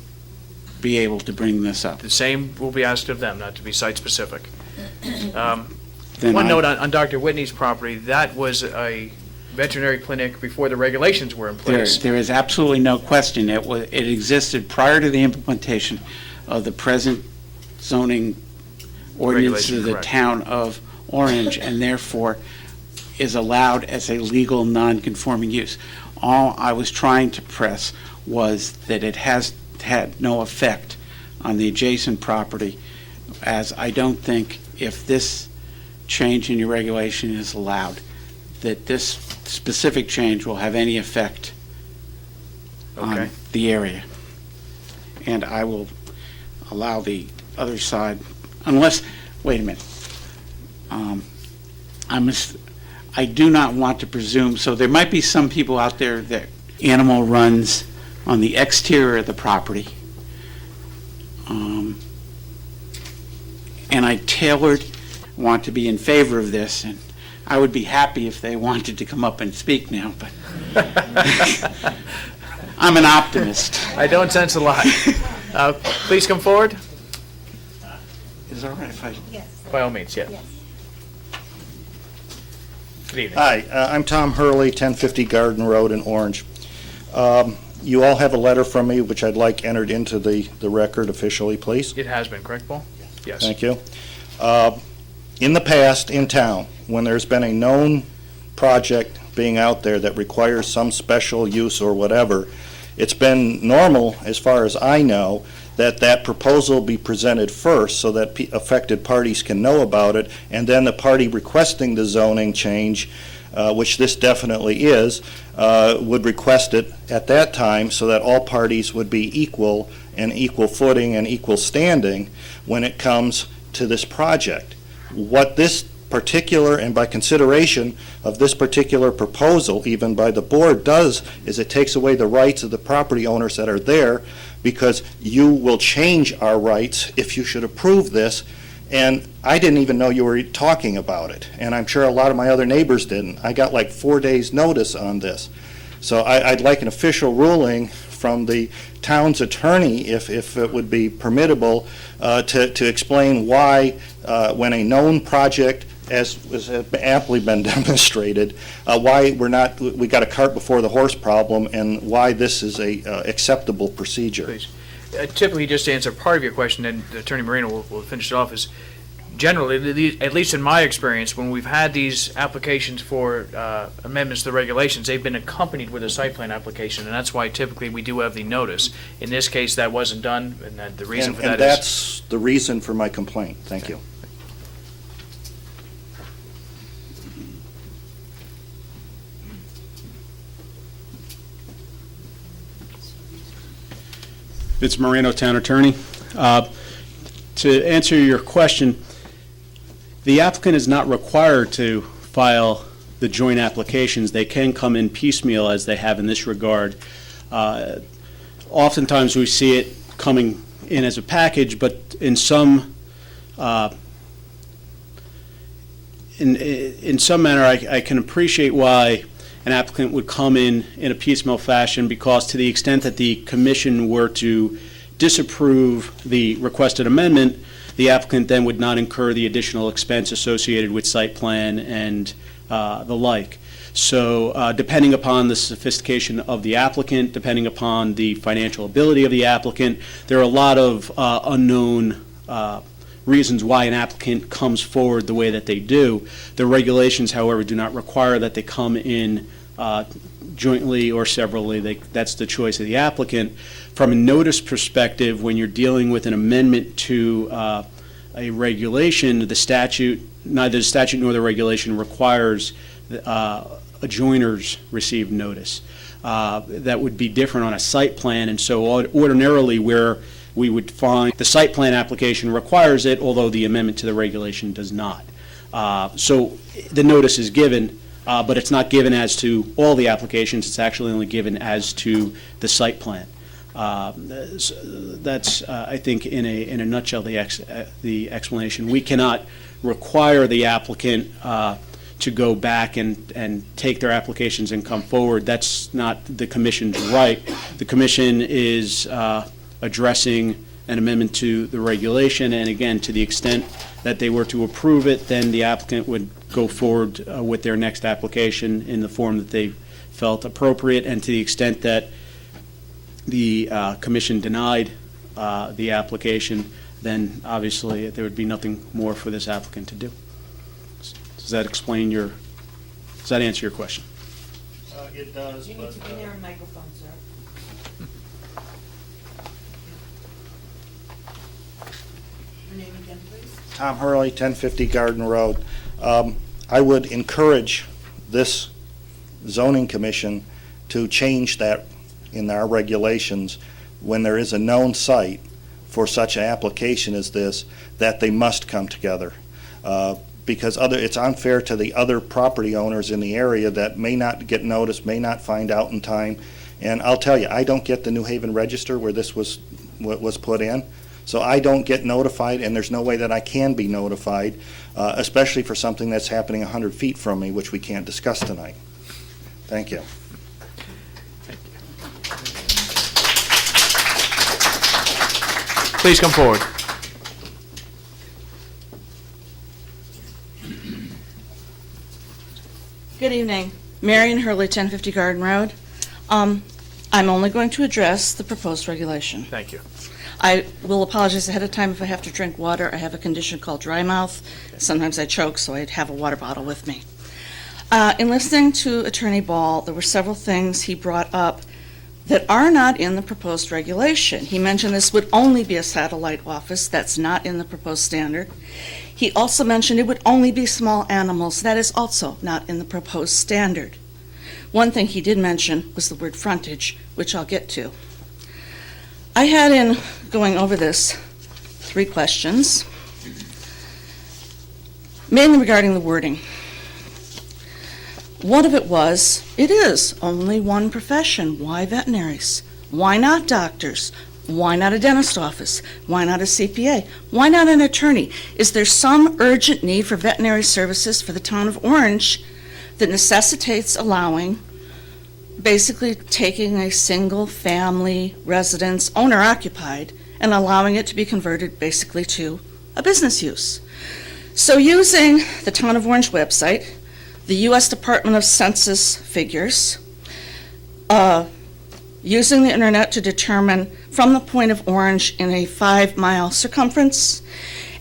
J: be able to bring this up.
A: The same will be asked of them, not to be site-specific.
J: Then
A: One
J: I-
A: note on Dr. Whitney's property, that was a veterinary clinic before the regulations were in place.
J: There is absolutely no question. It existed prior to the implementation of the present zoning ordinance
A: Regulation,
J: of the
A: correct.
J: town of Orange, and therefore is allowed as a legal non-conforming use. All I was trying to press was that it has had no effect on the adjacent property, as I don't think if this change in your regulation is allowed, that this specific change will have any effect
A: Okay.
J: on the area. And I will allow the other side, unless, wait a minute. I do not want to presume, so there might be some people out there that animal runs on the exterior of the property. And I want to be in favor of this, and I would be happy if they wanted to come up and speak now, but I'm an optimist.
A: I don't sense a lot. Please come forward,
J: Is it all right if I...
A: by all means, yeah. Good evening.
K: Hi, I'm Tom Hurley, 1050 Garden Road in Orange. You all have a letter from me, which I'd like entered into the record officially, please.
A: It has been, correct, Paul? Yes.
K: Thank you. In the past, in town, when there's been a known project being out there that requires some special use or whatever, it's been normal, as far as I know, that that proposal be presented first so that affected parties can know about it, and then the party requesting the zoning change, which this definitely is, would request it at that time so that all parties would be equal and equal footing and equal standing when it comes to this project. What this particular, and by consideration of this particular proposal, even by the board, does is it takes away the rights of the property owners that are there, because you will change our rights if you should approve this, and I didn't even know you were talking about it, and I'm sure a lot of my other neighbors didn't. I got like 4 days' notice on this. So I'd like an official ruling from the town's attorney, if it would be permissible, to explain why, when a known project as has aptly been demonstrated, why we got a cart before the horse problem, and why this is a acceptable procedure.
A: Please. Typically, just to answer part of your question, and Attorney Marino will finish it off, is generally, at least in my experience, when we've had these applications for amendments to the regulations, they've been accompanied with a site plan application, and that's why typically we do have the notice. In this case, that wasn't done, and the reason for that
K: And
A: is...
K: that's the reason for my complaint. Thank you.
L: Vince Moreno, Town Attorney. To answer your question, the applicant is not required to file the joint applications. They can come in piecemeal as they have in this regard. Oftentimes we see it coming in as a package, but in some in some manner I can appreciate why an applicant would come in a piecemeal fashion, because to the extent that the commission were to disapprove the requested amendment, the applicant then would not incur the additional expense associated with site plan and the like. So depending upon the sophistication of the applicant, depending upon the financial ability of the applicant, there are a lot of unknown reasons why an applicant comes forward the way that they do. The regulations, however, do not require that they come in jointly or severally. That's the choice of the applicant. From a notice perspective, when you're dealing with an amendment to a regulation, the statute, neither the statute nor the regulation requires adjoiners receive notice. That would be different on a site plan, and so ordinarily where we would find the site plan application requires it, although the amendment to the regulation does not. So the notice is given, but it's not given as to all the applications. It's actually only given as to the site plan. That's, I think, in a nutshell, the explanation. We cannot require the applicant to go back and take their applications and come forward. That's not the commission's right. The commission is addressing an amendment to the regulation, and again, to the extent that they were to approve it, then the applicant would go forward with their next application in the form that they felt appropriate, and to the extent that the commission denied the application, then obviously there would be nothing more for this applicant to do. Does that explain does that answer your question?
K: It does,
B: You need to be near a microphone, sir. Your name again, please.
K: Tom Hurley, 1050 Garden Road. I would encourage this zoning commission to change that in our regulations when there is a known site for such an application as this, that they must come together. Because it's unfair to the other property owners in the area that may not get noticed, may not find out in time. And I'll tell you, I don't get the New Haven Register where this was put in. So I don't get notified, and there's no way that I can be notified, especially for something that's happening 100 feet from me, which we can't discuss tonight. Thank you.
A: Please come forward.
M: Good evening. Marion Hurley, 1050 Garden Road. I'm only going to address the proposed regulation.
A: Thank you.
M: I will apologize ahead of time if I have to drink water. I have a condition called dry mouth. Sometimes I choke, so I'd have a water bottle with me. In listening to Attorney Ball, there were several things he brought up that are not in the proposed regulation. He mentioned this would only be a satellite office. That's not in the proposed standard. He also mentioned it would only be small animals. That is also not in the proposed standard. One thing he did mention was the word frontage, which I'll get to. I had, in going over this, 3 questions, mainly regarding the wording. One of it was, it is only one profession. Why veterinaries? Why not doctors? Why not a dentist office? Why not a CPA? Why not an attorney? Is there some urgent need for veterinary services for the town of Orange that necessitates allowing, basically taking a single-family residence, owner-occupied, and allowing it to be converted basically to a business use? So using the Town of Orange website, the U.S. Department of Census figures, using the internet to determine from the point of Orange in a 5-mile circumference,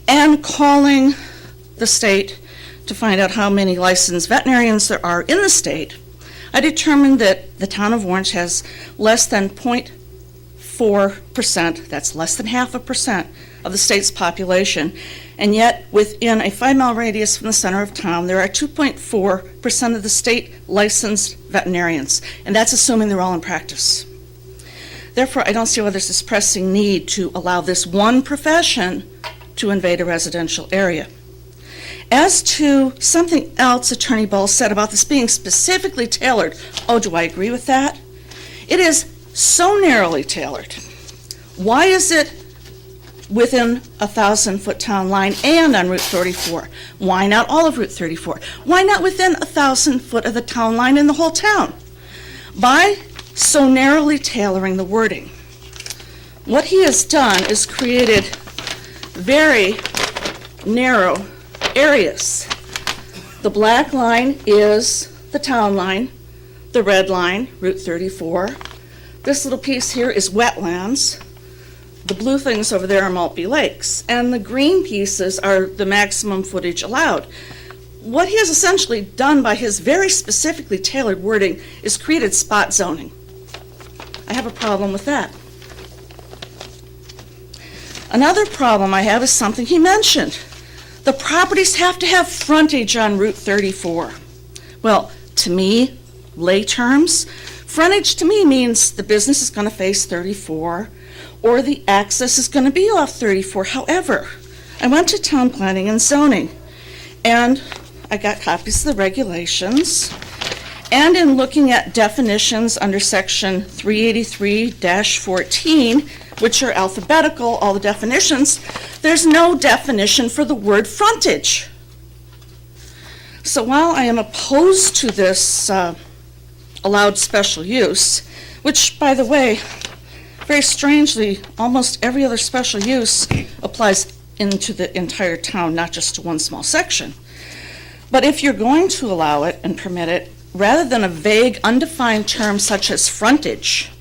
M: and calling the state to find out how many licensed veterinarians there are in the state, I determined that the Town of Orange has less than 0.4%, that's less than 0.5% of the state's population, and yet within a 5-mile radius from the center of town, there are 2.4% of the state licensed veterinarians, and that's assuming they're all in practice. Therefore, I don't see why there's this pressing need to allow this one profession to invade a residential area. As to something else Attorney Bowles said about this being specifically tailored, oh, do I agree with that? It is so narrowly tailored. Why is it within a 1,000-foot town line and on Route 34? Why not all of Route 34? Why not within 1,000 foot of the town line in the whole town? By so narrowly tailoring the wording, what he has done is created very narrow areas. The black line is the town line, the red line, Route 34. This little piece here is wetlands. The blue things over there are Maltby Lakes, and the green pieces are the maximum footage allowed. What he has essentially done by his very specifically tailored wording is created spot zoning. I have a problem with that. Another problem I have is something he mentioned. The properties have to have frontage on Route 34. Well, to me, lay terms, frontage to me means the business is going to face 34 or the access is going to be off 34. However, I went to town planning and zoning and I got copies of the regulations, and in looking at definitions under section 383-14, which are alphabetical, all the definitions, there's no definition for the word frontage. So while I am opposed to this allowed special use, which, by the way, very strangely, almost every other special use applies into the entire town, not just to one small section. But if you're going to allow it and permit it, rather than a vague, undefined term such as frontage,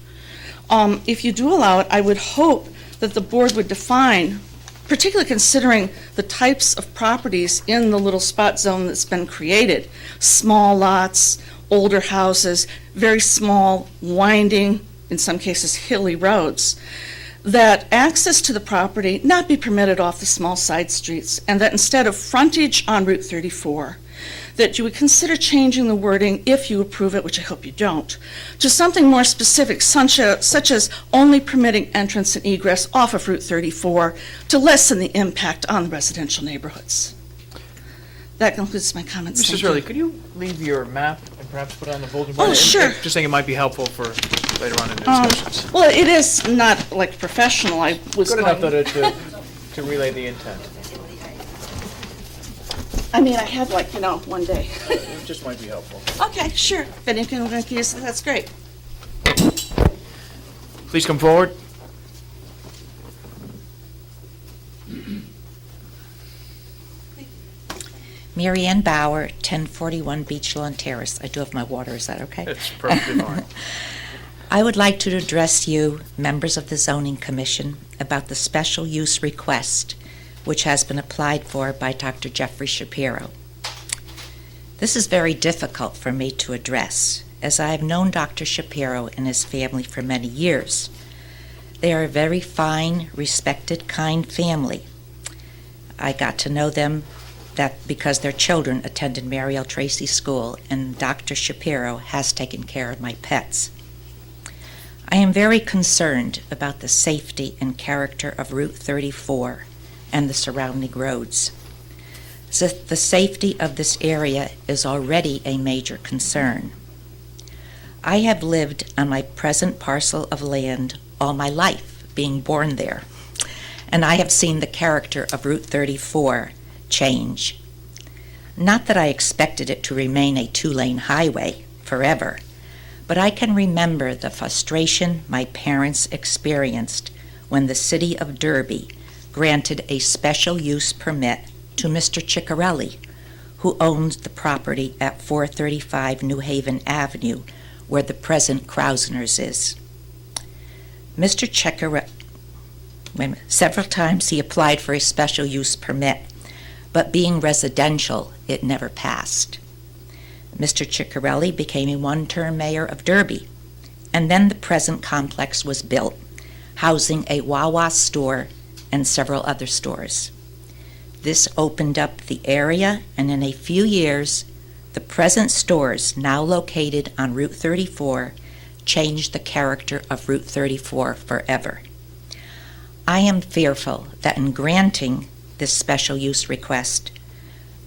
M: if you do allow it, I would hope that the board would define, particularly considering the types of properties in the little spot zone that's been created, small lots, older houses, very small, winding, in some cases hilly roads, that access to the property not be permitted off the small side streets, and that instead of frontage on Route 34, that you would consider changing the wording, if you approve it, which I hope you don't, to something more specific, such as only permitting entrance and egress off of Route 34 to lessen the impact on the residential neighborhoods. That concludes my comments.
A: Mrs.
M: Thank
A: Hurley,
M: you.
A: could you leave your map and perhaps put it on the bulletin board?
M: Oh, sure.
A: Just think it might be helpful for later on in the discussions.
M: Well, it is not like professional. I was
A: Good enough
M: going-
A: to relay the intent.
M: I mean, I had one day.
A: It just might be helpful.
M: Okay, sure. If anyone can use it, that's great.
A: Please come forward.
N: Mary Ann Bauer, 1041 Beach Lawn Terrace. I do have my water, is that okay?
A: It's perfectly fine.
N: I would like to address you, members of the Zoning Commission, about the special use request which has been applied for by Dr. Jeffrey Shapiro. This is very difficult for me to address, as I have known Dr. Shapiro and his family for many years. They are a very fine, respected, kind family. I got to know them because their children attended Mary L. Tracy School, and Dr. Shapiro has taken care of my pets. I am very concerned about the safety and character of Route 34 and the surrounding roads. So the safety of this area is already a major concern. I have lived on my present parcel of land all my life, being born there, and I have seen the character of Route 34 change. Not that I expected it to remain a two-lane highway forever, but I can remember the frustration my parents experienced when the city of Derby granted a special use permit to Mr. Ciccarelli, who owns the property at 435 New Haven Avenue, where the present Krausner's is. Mr. Ciccarelli, several times he applied for a special use permit, but being residential, it never passed. Mr. Ciccarelli became a one-term mayor of Derby, and then the present complex was built, housing a Wawa store and several other stores. This opened up the area, and in a few years, the present stores, now located on Route 34, changed the character of Route 34 forever. I am fearful that in granting this special use request,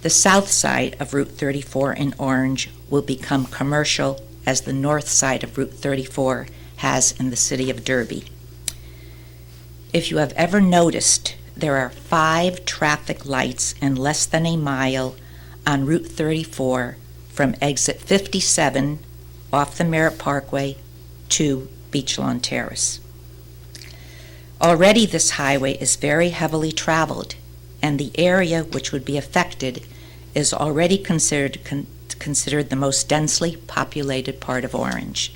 N: the south side of Route 34 in Orange will become commercial as the north side of Route 34 has in the city of Derby. If you have ever noticed, there are 5 traffic lights in less than a mile on Route 34 from exit 57 off the Merritt Parkway to Beach Lawn Terrace. Already this highway is very heavily traveled, and the area which would be affected is already considered the most densely populated part of Orange.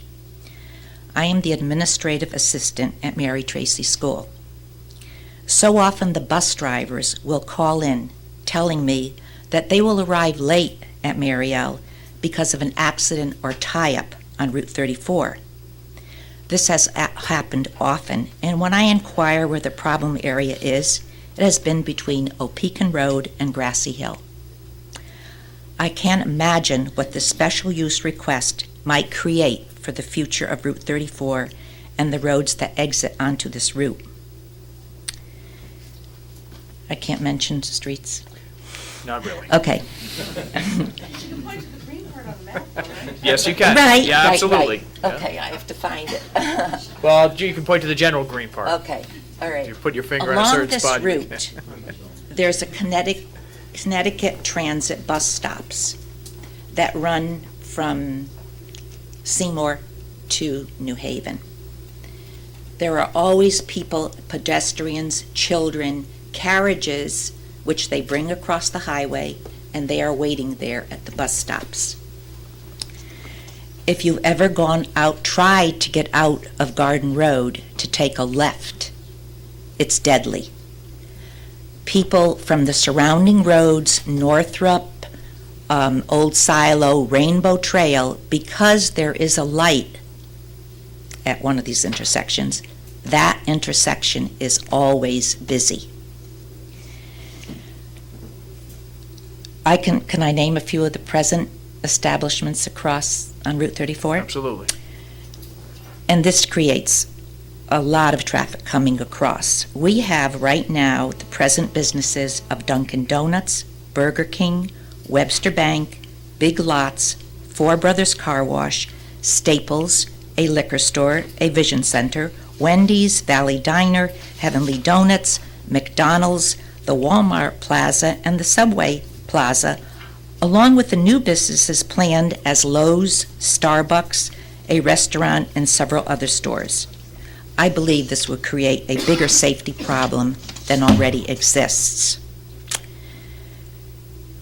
N: I am the administrative assistant at Mary Tracy School. So often the bus drivers will call in telling me that they will arrive late at Mariel because of an accident or tie-up on Route 34. This has happened often, and when I inquire where the problem area is, it has been between Opequon Road and Grassy Hill. I can't imagine what the special use request might create for the future of Route 34 and the roads that exit onto this route. I can't mention streets.
A: Not really.
N: Okay.
A: Yes, you can.
N: Right,
A: Yeah,
N: right,
A: absolutely.
N: right.
A: Yeah.
N: Okay, I have to find it.
A: Well, you can point to the general green part.
N: Okay, all right.
A: You put your finger on a
N: Along
A: certain
N: this
A: spot.
N: route, there's a Connecticut Transit bus stops that run from Seymour to New Haven. There are always people, pedestrians, children, carriages, which they bring across the highway, and they are waiting there at the bus stops. If you've ever tried to get out of Garden Road to take a left, it's deadly. People from the surrounding roads, Northrop, Old Silo, Rainbow Trail, because there is a light at one of these intersections, that intersection is always busy. Can I name a few of the present establishments across on Route 34?
A: Absolutely.
N: And this creates a lot of traffic coming across. We have right now the present businesses of Dunkin' Donuts, Burger King, Webster Bank, Big Lots, Four Brothers Car Wash, Staples, a liquor store, a Vision Center, Wendy's, Valley Diner, Heavenly Donuts, McDonald's, the Walmart Plaza, and the Subway Plaza, along with the new businesses planned as Lowe's, Starbucks, a restaurant, and several other stores. I believe this would create a bigger safety problem than already exists.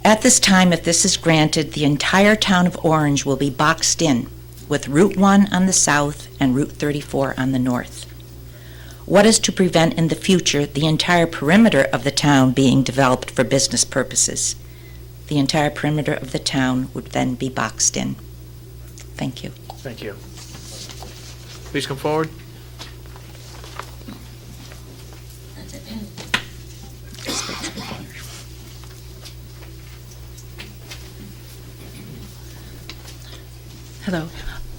N: At this time, if this is granted, the entire town of Orange will be boxed in with Route 1 on the south and Route 34 on the north. What is to prevent in the future the entire perimeter of the town being developed for business purposes? The entire perimeter of the town would then be boxed in. Thank you.
A: Thank you. Please come forward.
O: Hello,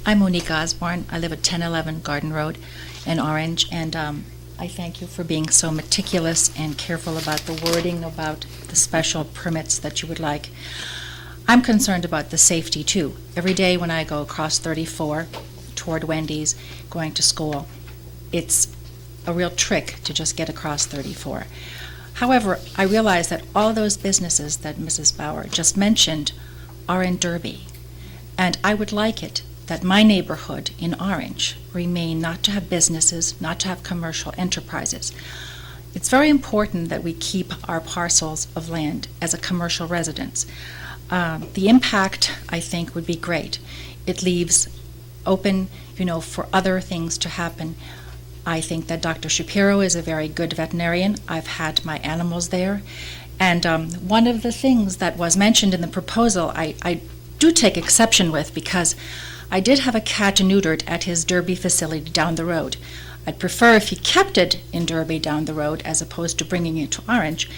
O: I'm Monique Osborne. I live at 1011 Garden Road in Orange, and I thank you for being so meticulous and careful about the wording about the special permits that you would like. I'm concerned about the safety, too. Every day when I go across 34 toward Wendy's, going to school, it's a real trick to just get across 34. However, I realize that all those businesses that Mrs. Bauer just mentioned are in Derby. And I would like it that my neighborhood in Orange remain not to have businesses, not to have commercial enterprises. it's very important that we keep our parcels of land as a commercial residence. The impact, I think, would be great. It leaves open, for other things to happen. I think that Dr. Shapiro is a very good veterinarian. I've had my animals there. And one of the things that was mentioned in the proposal, I do take exception with, because I did have a cat neutered at his Derby facility down the road. I'd prefer if he kept it in Derby down the road as opposed to bringing it to Orange.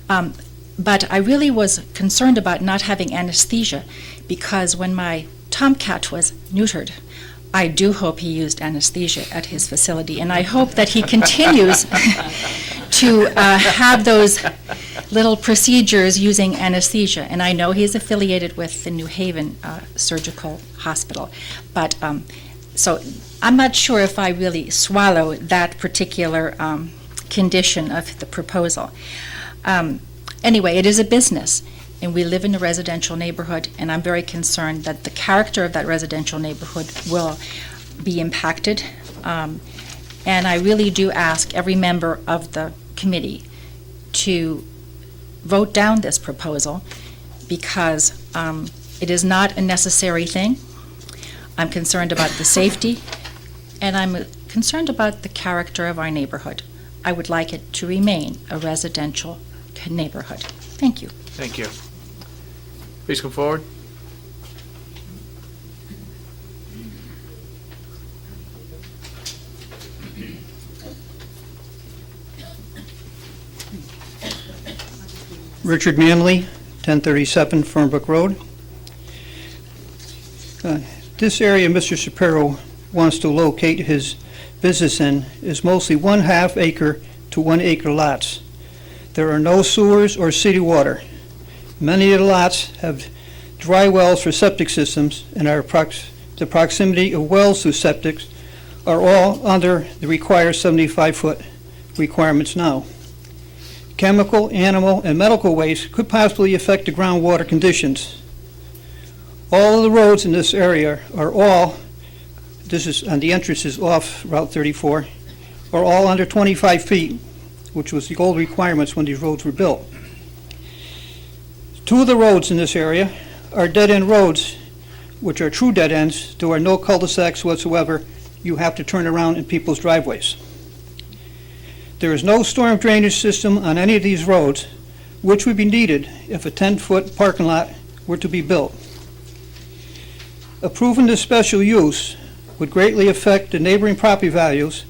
O: But I really was concerned about not having anesthesia, because when my tomcat was neutered, I do hope he used anesthesia at his facility, and I hope that he continues to have those little procedures using anesthesia. And I know he's affiliated with the New Haven Surgical Hospital, but so I'm not sure if I really swallow that particular condition of the proposal. Anyway, it is a business, and we live in a residential neighborhood, and I'm very concerned that the character of that residential neighborhood will be impacted. And I really do ask every member of the committee to vote down this proposal, because it is not a necessary thing. I'm concerned about the safety, and I'm concerned about the character of our neighborhood. I would like it to remain a residential neighborhood. Thank you.
A: Thank you. Please come forward.
P: Richard Manley, 1037 Fernbrook Road. This area Mr. Shapiro wants to locate his business in is mostly 1/2 acre to 1 acre lots. There are no sewers or city water. Many of the lots have dry wells for septic systems, and the proximity of wells to septics are all under the required 75-foot requirements now. Chemical, animal, and medical waste could possibly affect the groundwater conditions. All of the roads in this area this is, and the entrance is off Route 34, are all under 25 feet, which was the old requirements when these roads were built. 2 of the roads in this area are dead-end roads, which are true dead ends. There are no cul-de-sacs whatsoever. You have to turn around in people's driveways. There is no storm drainage system on any of these roads, which would be needed if a 10-foot parking lot were to be built. Approving this special use would greatly affect the neighboring property values.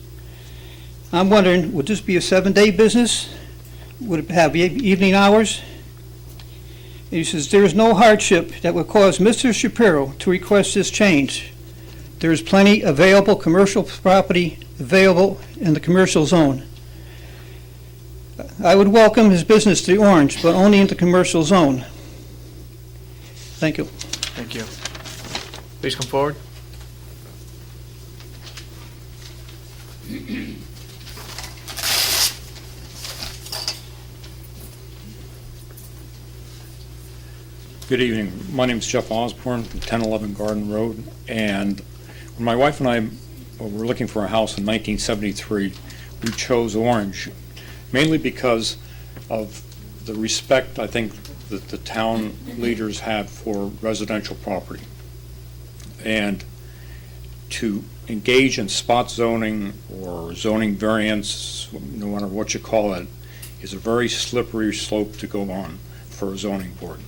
P: I'm wondering, would this be a 7-day business? Would it have evening hours? And he says, there is no hardship that would cause Mr. Shapiro to request this change. There is plenty available commercial property available in the commercial zone. I would welcome his business to Orange, but only in the commercial zone. Thank you.
A: Thank you. Please come forward.
Q: Good evening. My name is Jeff Osborne from 1011 Garden Road, and when my wife and I were looking for a house in 1973, we chose Orange, mainly because of the respect I think that the town leaders have for residential property. And to engage in spot zoning or zoning variance, no matter what you call it, is a very slippery slope to go on for a zoning board.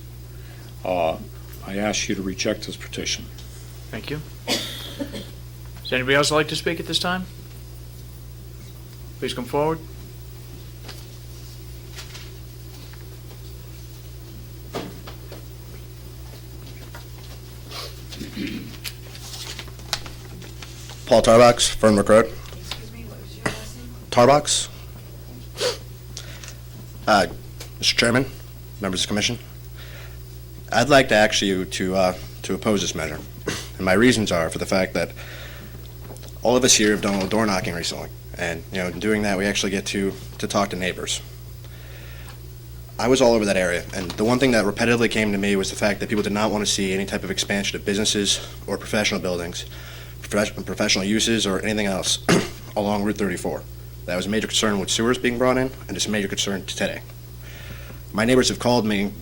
Q: I ask you to reject this petition.
A: Thank you. Does anybody else like to speak at this time? Please come forward.
R: Paul Tarbox, Fernbrook Road.
B: Excuse me, what was your last name?
R: Tarbox. Mr. Chairman, members of the commission, I'd like to ask you to oppose this measure. And my reasons are for the fact that all of us here have done a little door knocking recently. And, in doing that, we actually get to talk to neighbors. I was all over that area, and the one thing that repetitively came to me was the fact that people did not want to see any type of expansion of businesses or professional buildings, professional uses, or anything else along Route 34. That was a major concern with sewers being brought in, and it's a major concern today. My neighbors have called me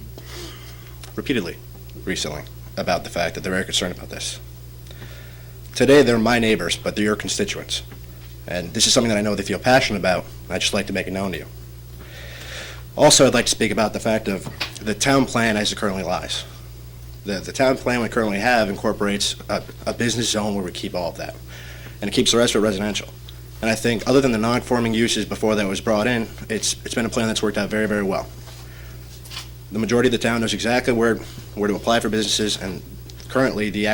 R: repeatedly recently about the fact that they're very concerned about this. Today, they're my neighbors, but they're your constituents. And this is something that I know they feel passionate about, and I'd just like to make it known to you. Also, I'd like to speak about the fact of the town plan as it currently lies. The town plan we currently have incorporates a business zone where we keep all of that, and it keeps the rest of it residential. And I think, other than the non-conforming uses before that was brought in, it's been a plan that's worked out very, very well. The majority of the town knows exactly where to apply for businesses, and currently the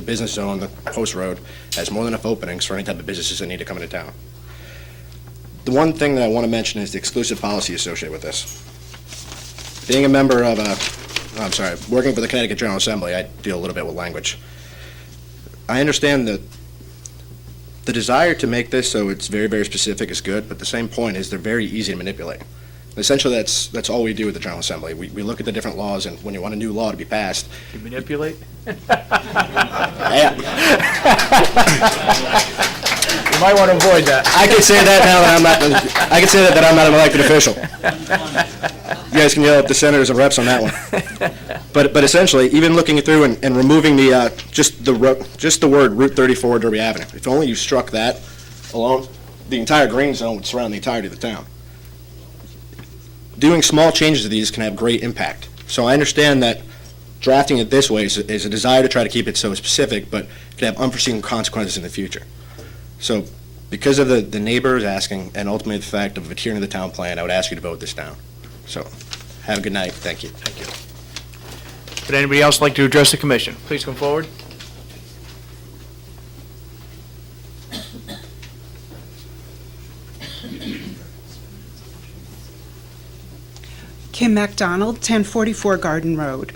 R: business zone, the post road, has more than enough openings for any type of businesses that need to come into town. The one thing that I want to mention is the exclusive policy associated with this. Being a member of working for the Connecticut General Assembly, I deal a little bit with language. I understand that the desire to make this so it's very, very specific is good, but the same point is they're very easy to manipulate. Essentially, that's all we do with the General Assembly. We look at the different laws, and when you want a new law to be passed...
A: You manipulate?
R: Yeah.
A: You might want to avoid that.
R: I can say that now that I'm not an elected official. You guys can yell at the senators and reps on that one. But essentially, even looking through and removing just the word Route 34 Derby Avenue, if only you struck that alone, the entire green zone would surround the entirety of the town. Doing small changes to these can have great impact. So I understand that drafting it this way is a desire to try to keep it so specific, but it can have unforeseen consequences in the future. So because of the neighbors asking, and ultimately the fact of adhering to the town plan, I would ask you to vote this down. So have a good night. Thank you.
A: Thank you. Would anybody else like to address the commission? Please come forward.
S: Kim MacDonald, 1044 Garden Road.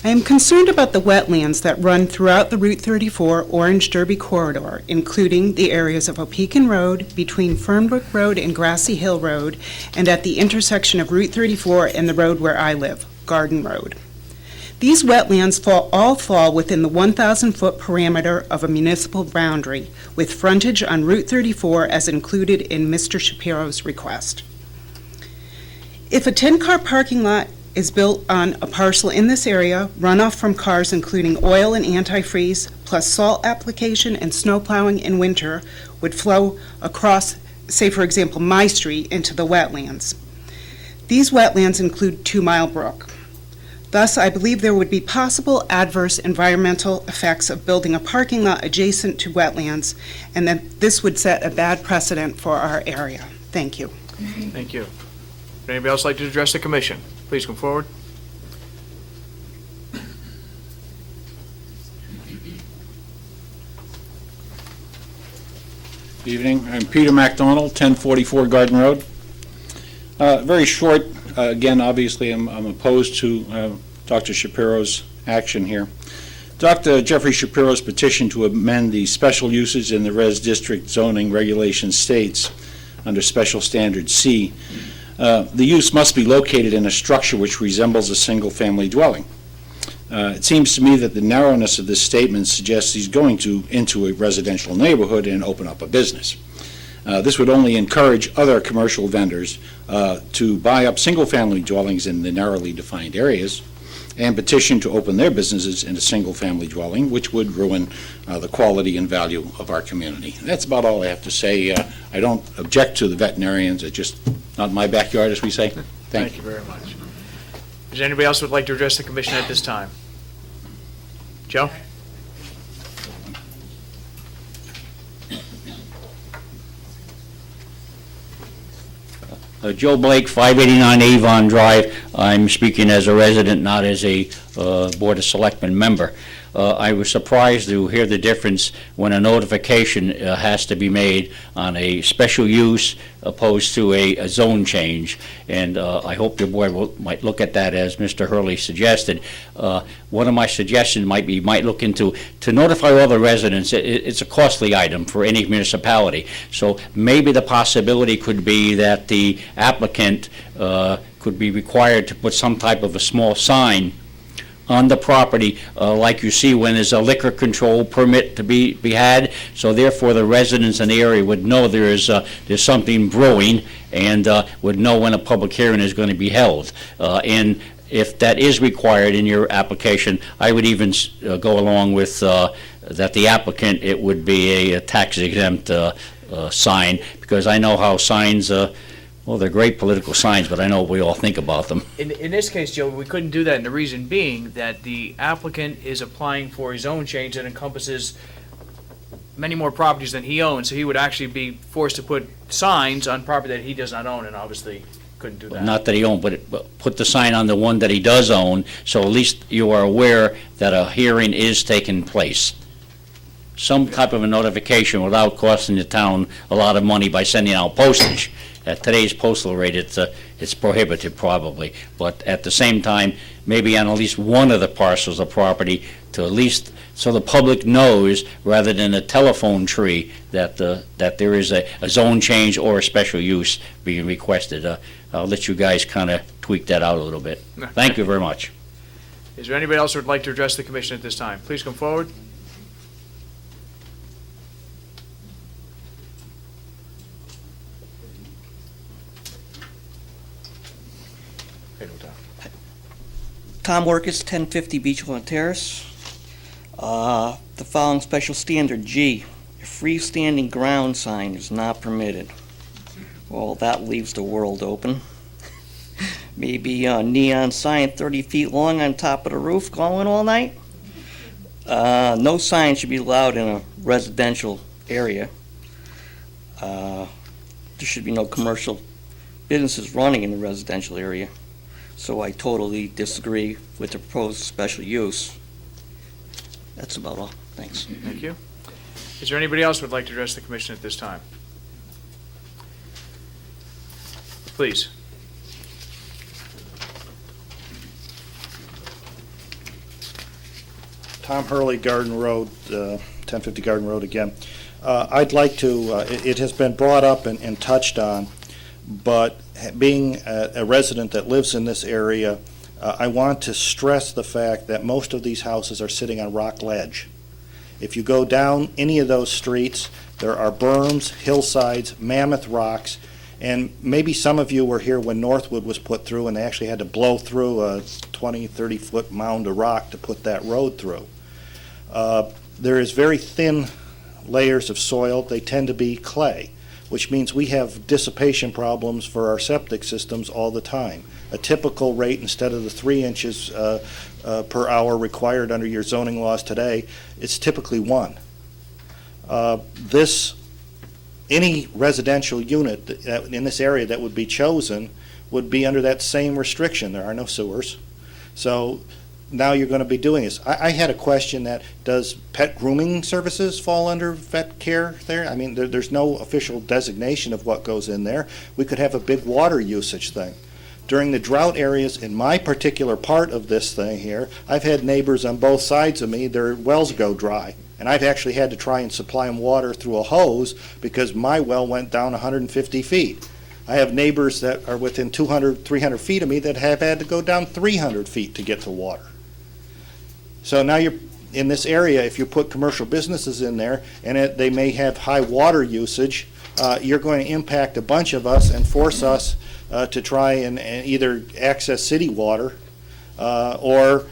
S: I am concerned about the wetlands that run throughout the Route 34 Orange Derby corridor, including the areas of Opequon Road, between Fernbrook Road and Grassy Hill Road, and at the intersection of Route 34 and the road where I live, Garden Road. These wetlands all fall within the 1,000-foot parameter of a municipal boundary, with frontage on Route 34 as included in Mr. Shapiro's request. If a 10-car parking lot is built on a parcel in this area, runoff from cars including oil and antifreeze, plus salt application and snow plowing in winter would flow across, say for example, my street into the wetlands. These wetlands include 2 Mile Brook. Thus, I believe there would be possible adverse environmental effects of building a parking lot adjacent to wetlands, and that this would set a bad precedent for our area. Thank you.
A: Thank you. Would anybody else like to address the commission? Please come forward.
T: Evening. I'm Peter MacDonald, 1044 Garden Road. Very short. Again, obviously, I'm opposed to Dr. Shapiro's action here. Dr. Jeffrey Shapiro's petition to amend the special uses in the Res District zoning regulation states under Special Standard C, the use must be located in a structure which resembles a single-family dwelling. It seems to me that the narrowness of this statement suggests he's going into a residential neighborhood and open up a business. This would only encourage other commercial vendors to buy up single-family dwellings in the narrowly defined areas and petition to open their businesses in a single-family dwelling, which would ruin the quality and value of our community. That's about all I have to say. I don't object to the veterinarians. It's just not my backyard, as we say.
A: Thank you very much. Is there anybody else who would like to address the commission at this time? Joe?
U: Joe Blake, 589 Avon Drive. I'm speaking as a resident, not as a Board of Selectmen member. I was surprised to hear the difference when a notification has to be made on a special use opposed to a zone change. And I hope your board might look at that as Mr. Hurley suggested. One of my suggestions might look into to notify all the residents. It's a costly item for any municipality. So maybe the possibility could be that the applicant could be required to put some type of a small sign on the property, like you see when there's a liquor control permit to be had. So therefore, the residents in the area would know there's something brewing and would know when a public hearing is going to be held. And if that is required in your application, I would even go along with that the applicant, it would be a tax exempt sign, because I know how signs, well, they're great political signs, but I know what we all think about them.
A: In this case, Joe, we couldn't do that, and the reason being that the applicant is applying for his own change that encompasses many more properties than he owns, so he would actually be forced to put signs on property that he does not own, and obviously couldn't do that.
U: Not that he owns, but put the sign on the one that he does own, so at least you are aware that a hearing is taking place. Some type of a notification without costing the town a lot of money by sending out postage. At today's postal rate, it's prohibitive probably, but at the same time, maybe on at least one of the parcels of property, to at least, so the public knows, rather than a telephone tree, that there is a zone change or a special use being requested. I'll let you guys kind of tweak that out a little bit. Thank you very much.
A: Is there anybody else who would like to address the commission at this time? Please come forward.
G: Tom Workis, 1050 Beachfront Terrace. The following special standard, G, a freestanding ground sign is not permitted. Well, that leaves the world open. Maybe a neon sign 30 feet long on top of the roof going all night. No sign should be allowed in a residential area. There should be no commercial businesses running in the residential area. So I totally disagree with the proposed special use. That's about all. Thanks.
A: Thank you. Is there anybody else who would like to address the commission at this time? Please.
K: Tom Hurley, Garden Road, 1050 Garden Road again. I'd like to, it has been brought up and touched on, but being a resident that lives in this area, I want to stress the fact that most of these houses are sitting on rock ledge. If you go down any of those streets, there are berms, hillsides, mammoth rocks, and maybe some of you were here when Northwood was put through and they actually had to blow through a 20, 30-foot mound of rock to put that road through. There is very thin layers of soil. They tend to be clay, which means we have dissipation problems for our septic systems all the time. A typical rate, instead of the 3 inches per hour required under your zoning laws today, it's typically 1. Any residential unit in this area that would be chosen would be under that same restriction. There are no sewers. So now you're going to be doing this. I had a question that, does pet grooming services fall under vet care there? I mean, there's no official designation of what goes in there. We could have a big water usage thing. During the drought areas in my particular part of this thing here, I've had neighbors on both sides of me, their wells go dry. And I've actually had to try and supply them water through a hose because my well went down 150 feet. I have neighbors that are within 200, 300 feet of me that have had to go down 300 feet to get to water. So now you're in this area, if you put commercial businesses in there and they may have high water usage, you're going to impact a bunch of us and force us to try and either access city water or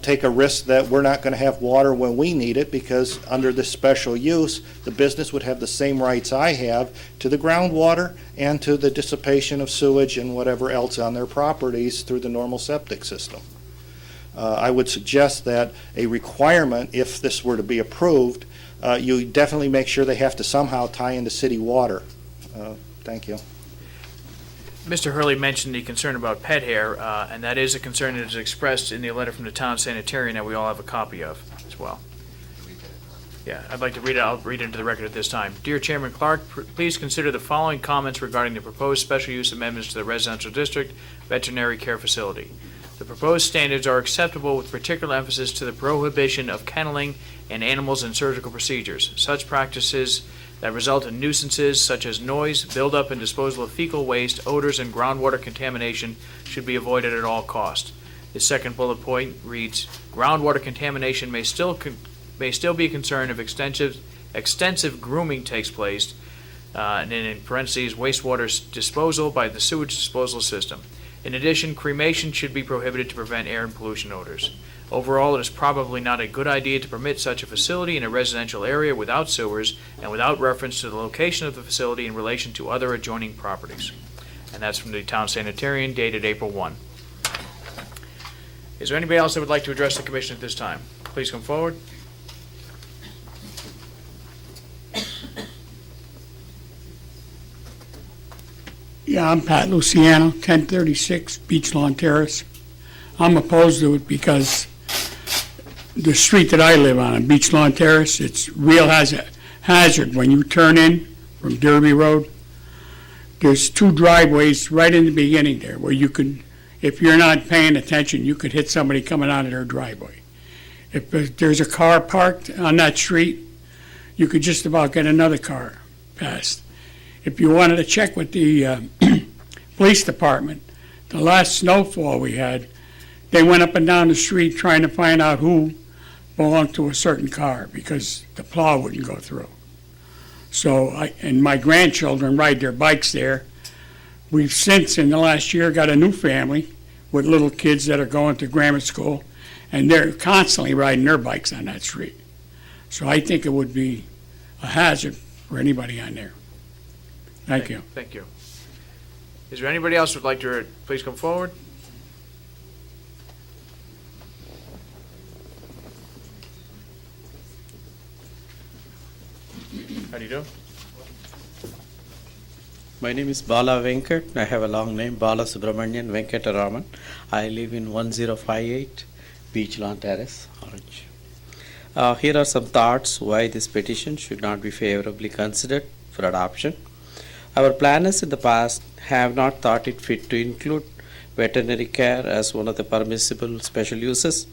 K: take a risk that we're not going to have water when we need it, because under this special use, the business would have the same rights I have to the groundwater and to the dissipation of sewage and whatever else on their properties through the normal septic system. I would suggest that a requirement, if this were to be approved, you definitely make sure they have to somehow tie into city water. Thank you.
A: Mr. Hurley mentioned the concern about pet hair, and that is a concern that is expressed in the letter from the town sanitarian that we all have a copy of as well. Yeah, I'd like to read it. I'll read it into the record at this time. Dear Chairman Clark, please consider the following comments regarding the proposed special use amendments to the residential district veterinary care facility. The proposed standards are acceptable with particular emphasis to the prohibition of kenneling and animals in surgical procedures. Such practices that result in nuisances such as noise, buildup and disposal of fecal waste, odors, and groundwater contamination should be avoided at all costs. His second bullet point reads, groundwater contamination may still be a concern if extensive grooming takes place, and then in parentheses, wastewater disposal by the sewage disposal system. In addition, cremation should be prohibited to prevent air and pollution odors. Overall, it is probably not a good idea to permit such a facility in a residential area without sewers and without reference to the location of the facility in relation to other adjoining properties. And that's from the Town Sanitarian dated April 1. Is there anybody else that would like to address the commission at this time? Please come forward.
H: Yeah, I'm Pat Luciano, 1036 Beach Lawn Terrace. I'm opposed to it because the street that I live on Beach Lawn Terrace, it's real hazard when you turn in from Derby Road. There's two driveways right in the beginning there where you could, if you're not paying attention, you could hit somebody coming out of their driveway. If there's a car parked on that street, you could just about get another car past. If you wanted to check with the police department, the last snowfall we had, they went up and down the street trying to find out who belonged to a certain car because the plow wouldn't go through. So, and my grandchildren ride their bikes there. We've since, in the last year, got a new family with little kids that are going to grammar school, and they're constantly riding their bikes on that street. So I think it would be a hazard for anybody on there. Thank you.
A: Thank you. Is there anybody else who would like to please come forward? How do you do?
V: My name is Bala Venkat. I have a long name, Bala Subramanian Venkataraman. I live in 1058 Beach Lawn Terrace, Orange. Here are some thoughts why this petition should not be favorably considered for adoption. Our planners in the past have not thought it fit to include veterinary care as one of the permissible special uses,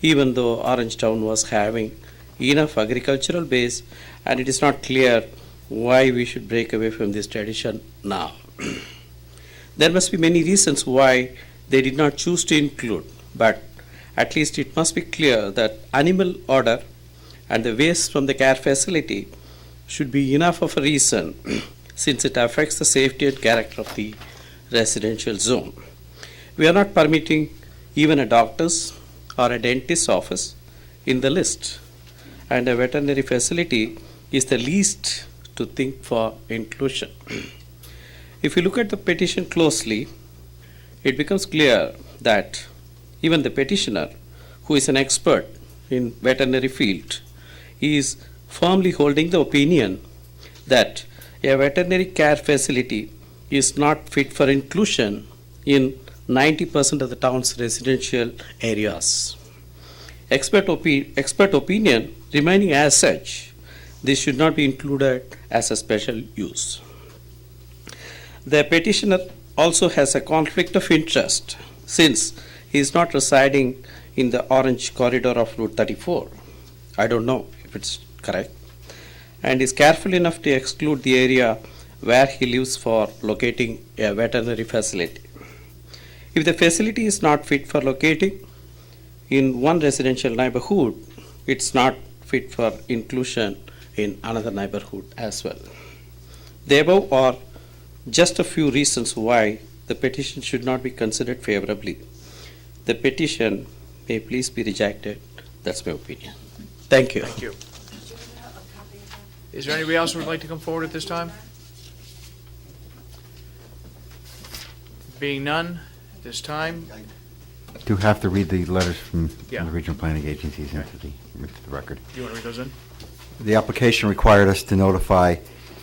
V: even though Orange Town was having enough agricultural base, and it is not clear why we should break away from this tradition now. There must be many reasons why they did not choose to include, but at least it must be clear that animal odor and the waste from the care facility should be enough of a reason since it affects the safety and character of the residential zone. We are not permitting even a doctor's or a dentist's office in the list, and a veterinary facility is the least to think for inclusion. If you look at the petition closely, it becomes clear that even the petitioner, who is an expert in veterinary field, is firmly holding the opinion that a veterinary care facility is not fit for inclusion in 90% of the town's residential areas. Expert opinion remaining as such, this should not be included as a special use. The petitioner also has a conflict of interest since he is not residing in the orange corridor of Route 34. I don't know if it's correct. And is careful enough to exclude the area where he lives for locating a veterinary facility. If the facility is not fit for locating in one residential neighborhood, it's not fit for inclusion in another neighborhood as well. The above are just a few reasons why the petition should not be considered favorably. The petition may please be rejected. That's my opinion. Thank you.
A: Thank you. Is there anybody else who would like to come forward at this time? Being none, at this time,
E: Do have to read the letters from
A: Yeah.
E: the regional planning agencies into the record.
A: do you want to read those in?
E: The application required us to notify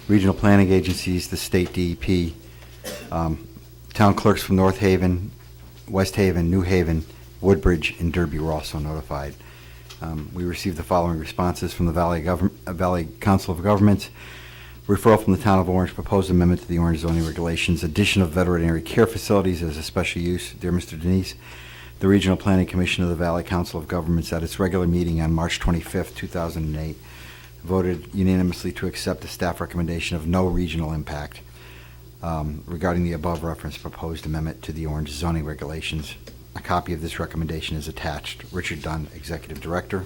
E: regional planning agencies, the state DEP, town clerks from North Haven, West Haven, New Haven, Woodbridge, and Derby were also notified. We received the following responses from the Valley Council of Governments. Referral from the Town of Orange, proposed amendment to the Orange zoning regulations, addition of veterinary care facilities as a special use. Dear Mr. Denise, the Regional Planning Commission of the Valley Council of Governments at its regular meeting on March 25th, 2008, voted unanimously to accept the staff recommendation of no regional impact regarding the above referenced proposed amendment to the Orange zoning regulations. A copy of this recommendation is attached. Richard Dunn, Executive Director.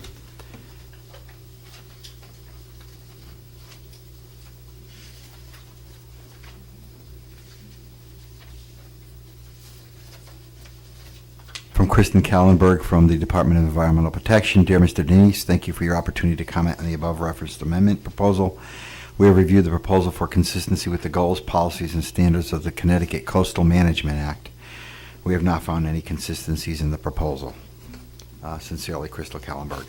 E: From Kristen Kallenberg from the Department of Environmental Protection. Dear Mr. Denise, thank you for your opportunity to comment on the above referenced amendment proposal. We have reviewed the proposal for consistency with the goals, policies, and standards of the Connecticut Coastal Management Act. We have not found any consistencies in the proposal. Sincerely, Crystal Kallenberg.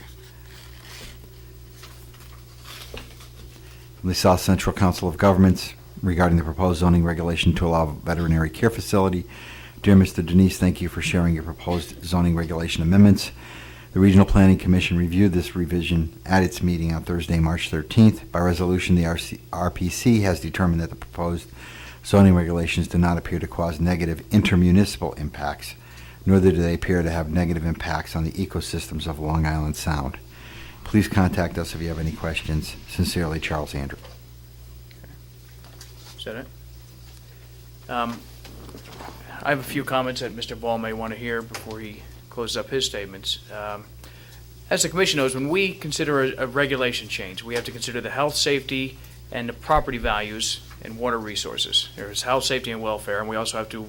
E: From the South Central Council of Governments regarding the proposed zoning regulation to allow veterinary care facility. Dear Mr. Denise, thank you for sharing your proposed zoning regulation amendments. The Regional Planning Commission reviewed this revision at its meeting on Thursday, March 13th. By resolution, the RPC has determined that the proposed zoning regulations do not appear to cause negative intermunicipal impacts, nor do they appear to have negative impacts on the ecosystems of Long Island Sound. Please contact us if you have any questions. Sincerely, Charles Andrew.
A: Is that it? I have a few comments that Mr. Ball may want to hear before he closes up his statements. As the Commission knows, when we consider a regulation change, we have to consider the health, safety, and the property values and water resources. There's health, safety, and welfare, and we also have to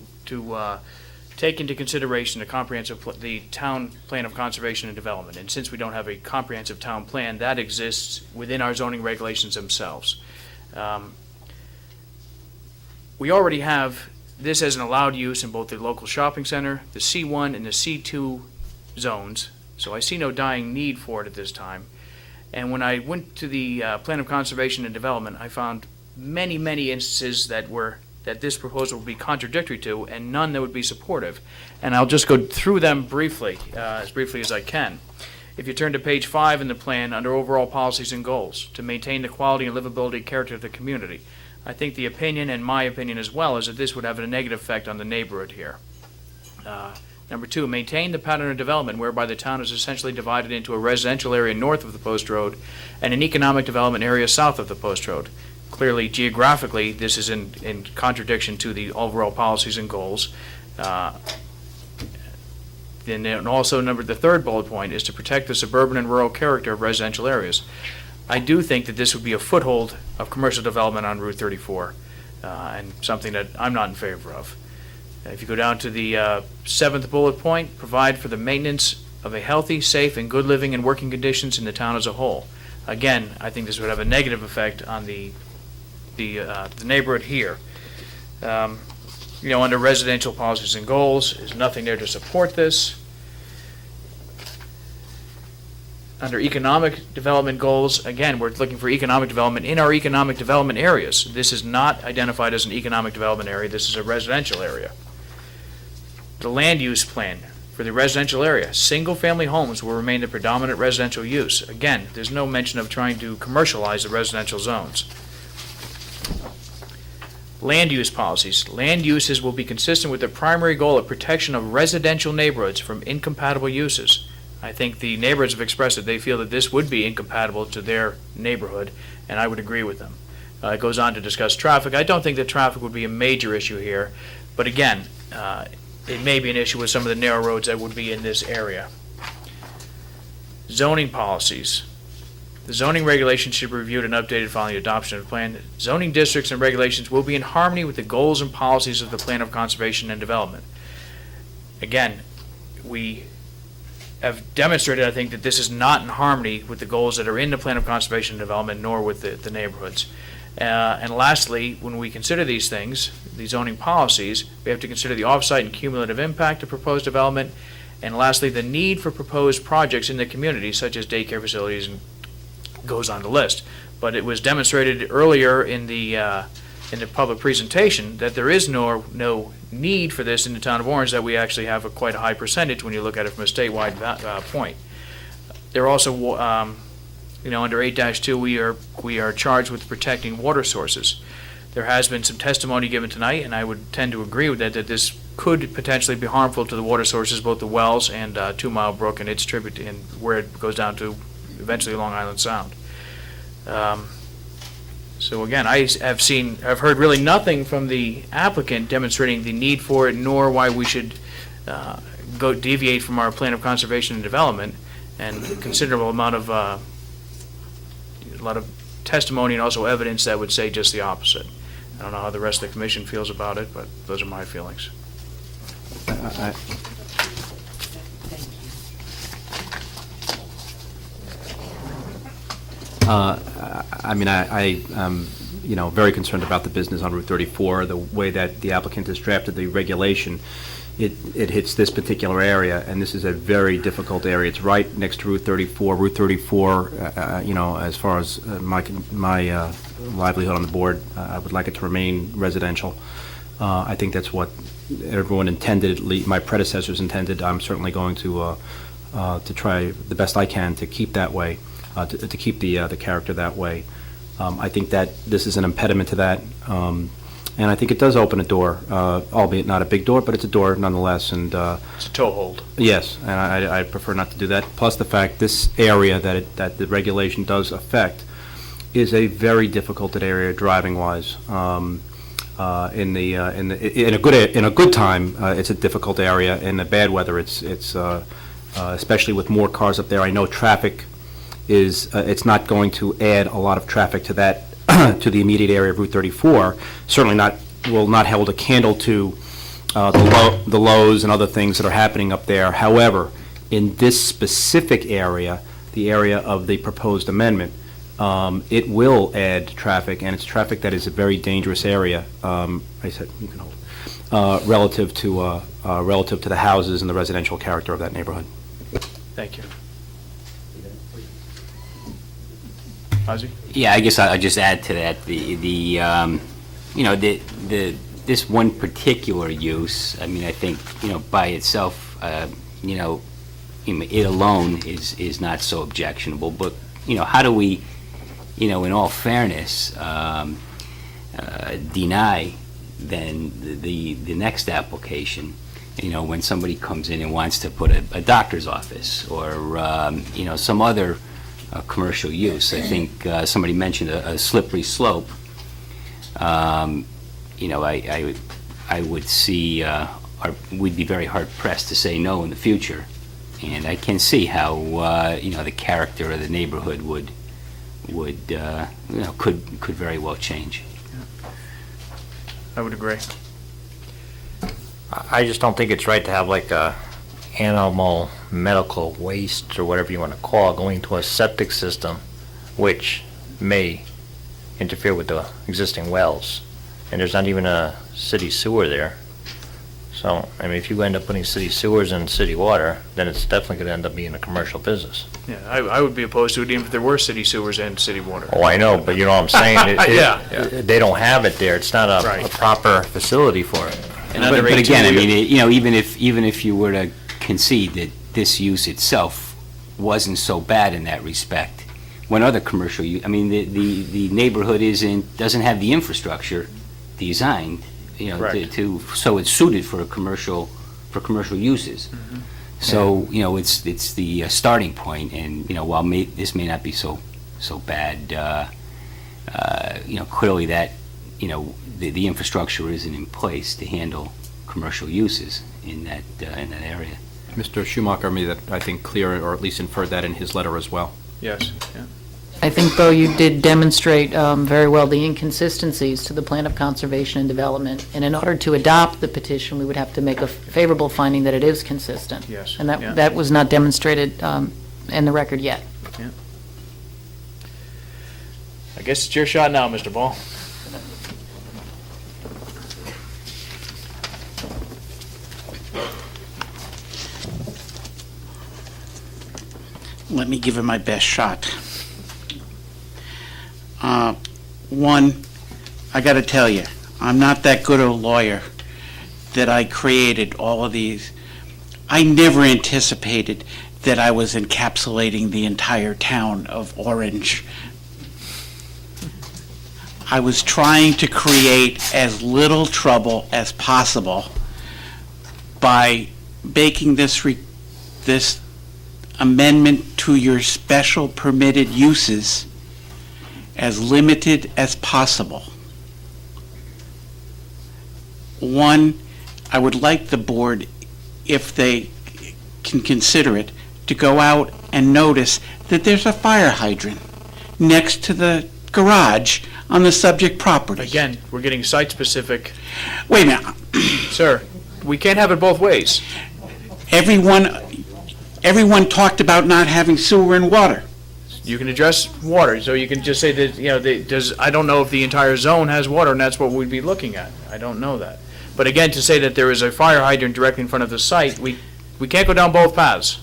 A: take into consideration the town plan of conservation and development. And since we don't have a comprehensive town plan, that exists within our zoning regulations themselves. We already have this as an allowed use in both the local shopping center, the C1 and the C2 zones, so I see no dying need for it at this time. And when I went to the Plan of Conservation and Development, I found many, many instances that this proposal would be contradictory to, and none that would be supportive. And I'll just go through them briefly as I can. If you turn to page 5 in the plan, under overall policies and goals, to maintain the quality and livability character of the community, I think the opinion, and my opinion as well, is that this would have a negative effect on the neighborhood here. Number 2, maintain the pattern of development whereby the town is essentially divided into a residential area north of the post road and an economic development area south of the post road. Clearly, geographically, this is in contradiction to the overall policies and goals. And also, the third bullet point is to protect the suburban and rural character of residential areas. I do think that this would be a foothold of commercial development on Route 34, and something that I'm not in favor of. If you go down to the 7th bullet point, provide for the maintenance of a healthy, safe, and good living and working conditions in the town as a whole. Again, I think this would have a negative effect on the neighborhood here. Under residential policies and goals, there's nothing there to support this. Under economic development goals, again, we're looking for economic development in our economic development areas. This is not identified as an economic development area. This is a residential area. The land use plan for the residential area, single-family homes will remain the predominant residential use. Again, there's no mention of trying to commercialize the residential zones. Land use policies. Land uses will be consistent with the primary goal of protection of residential neighborhoods from incompatible uses. I think the neighborhoods have expressed that they feel that this would be incompatible to their neighborhood, and I would agree with them. It goes on to discuss traffic. I don't think that traffic would be a major issue here, but again, it may be an issue with some of the narrow roads that would be in this area. Zoning policies. The zoning regulations should be reviewed and updated following the adoption of the plan. Zoning districts and regulations will be in harmony with the goals and policies of the Plan of Conservation and Development. Again, we have demonstrated, I think, that this is not in harmony with the goals that are in the Plan of Conservation and Development, nor with the neighborhoods. And lastly, when we consider these things, the zoning policies, we have to consider the off-site and cumulative impact of proposed development, and lastly, the need for proposed projects in the community, such as daycare facilities, and goes on the list. But it was demonstrated earlier in the public presentation that there is no need for this in the town of Orange, that we actually have quite a high percentage when you look at it from a statewide point. There are also, under 8-2, we are charged with protecting water sources. There has been some testimony given tonight, and I would tend to agree with that this could potentially be harmful to the water sources, both the wells and 2 Mile Brook and its tribute, and where it goes down to eventually Long Island Sound. So again, I've heard really nothing from the applicant demonstrating the need for it, nor why we should go deviate from our plan of conservation and development, and a considerable amount of, a lot of testimony and also evidence that would say just the opposite. I don't know how the rest of the commission feels about it, but those are my feelings.
C: I mean, I'm, very concerned about the business on Route 34, the way that the applicant has drafted the regulation. It hits this particular area, and this is a very difficult area. It's right next to Route 34. Route 34, as far as my livelihood on the board, I would like it to remain residential. I think that's what everyone intended, my predecessors intended. I'm certainly going to try the best I can to keep that way, to keep the character that way. I think that this is an impediment to that. And I think it does open a door, albeit not a big door, but it's a door nonetheless. And
A: It's a toehold.
C: yes, and I prefer not to do that. Plus the fact this area that the regulation does affect is a very difficult area driving-wise. In a good time, it's a difficult area. In the bad weather, it's especially with more cars up there. I know traffic is it's not going to add a lot of traffic to that. To the immediate area of Route 34, certainly will not hold a candle to the lows and other things that are happening up there. However, in this specific area, the area of the proposed amendment, it will add traffic, and it's traffic that is a very dangerous area. I said you can hold relative to the houses and the residential character of that neighborhood.
A: Thank you. Ozzie?
F: Yeah, I guess I'll just add to that, this one particular use, I mean, I think, by itself, it alone is not so objectionable, but, how do we, in all fairness, deny then the next application, when somebody comes in and wants to put a doctor's office or, some other commercial use. I think somebody mentioned a slippery slope. I would see, we'd be very hard pressed to say no in the future. And I can see how, the character of the neighborhood could very well change.
A: I would agree.
D: I just don't think it's right to have like a animal medical waste or whatever you want to call it going to a septic system, which may interfere with the existing wells. And there's not even a city sewer there. So, I mean, if you end up putting city sewers in city water, then it's definitely going to end up being a commercial business.
A: Yeah, I would be opposed to it even if there were city sewers and city water.
D: Oh, I know, but you know what I'm saying?
A: Yeah.
D: They don't have it there. It's not a proper facility for it.
F: But again, I mean, even if you were to concede that this use itself wasn't so bad in that respect, when other commercial use, I mean, the neighborhood doesn't have the infrastructure designed, so it's suited for commercial uses.
A: Mm-hmm.
F: So, it's the starting point, and, while this may not be so bad, clearly that, the infrastructure isn't in place to handle commercial uses in that area.
C: Mr. Schumacher made that, I think, clear, or at least inferred that in his letter as well.
A: Yes, yeah.
I: I think, Bo, you did demonstrate very well the inconsistencies to the Plan of Conservation and Development. And in order to adopt the petition, we would have to make a favorable finding that it is consistent.
A: Yes.
I: And
A: Yeah.
I: that was not demonstrated in the record yet.
A: Yeah. I guess it's your shot now, Mr. Ball.
J: Let me give it my best shot. One, I got to tell you, I'm not that good a lawyer that I created all of these. I never anticipated that I was encapsulating the entire town of Orange. I was trying to create as little trouble as possible by making this amendment to your special permitted uses as limited as possible. One, I would like the board, if they can consider it to go out and notice that there's a fire hydrant next to the garage on the subject property.
A: Again, we're getting site-specific.
J: Wait a minute.
A: Sir, we can't have it both ways.
J: Everyone talked about not having sewer and water.
A: You can address water, so you can just say that, I don't know if the entire zone has water, and that's what we'd be looking at. I don't know that. But again, to say that there is a fire hydrant directly in front of the site, we can't go down both paths.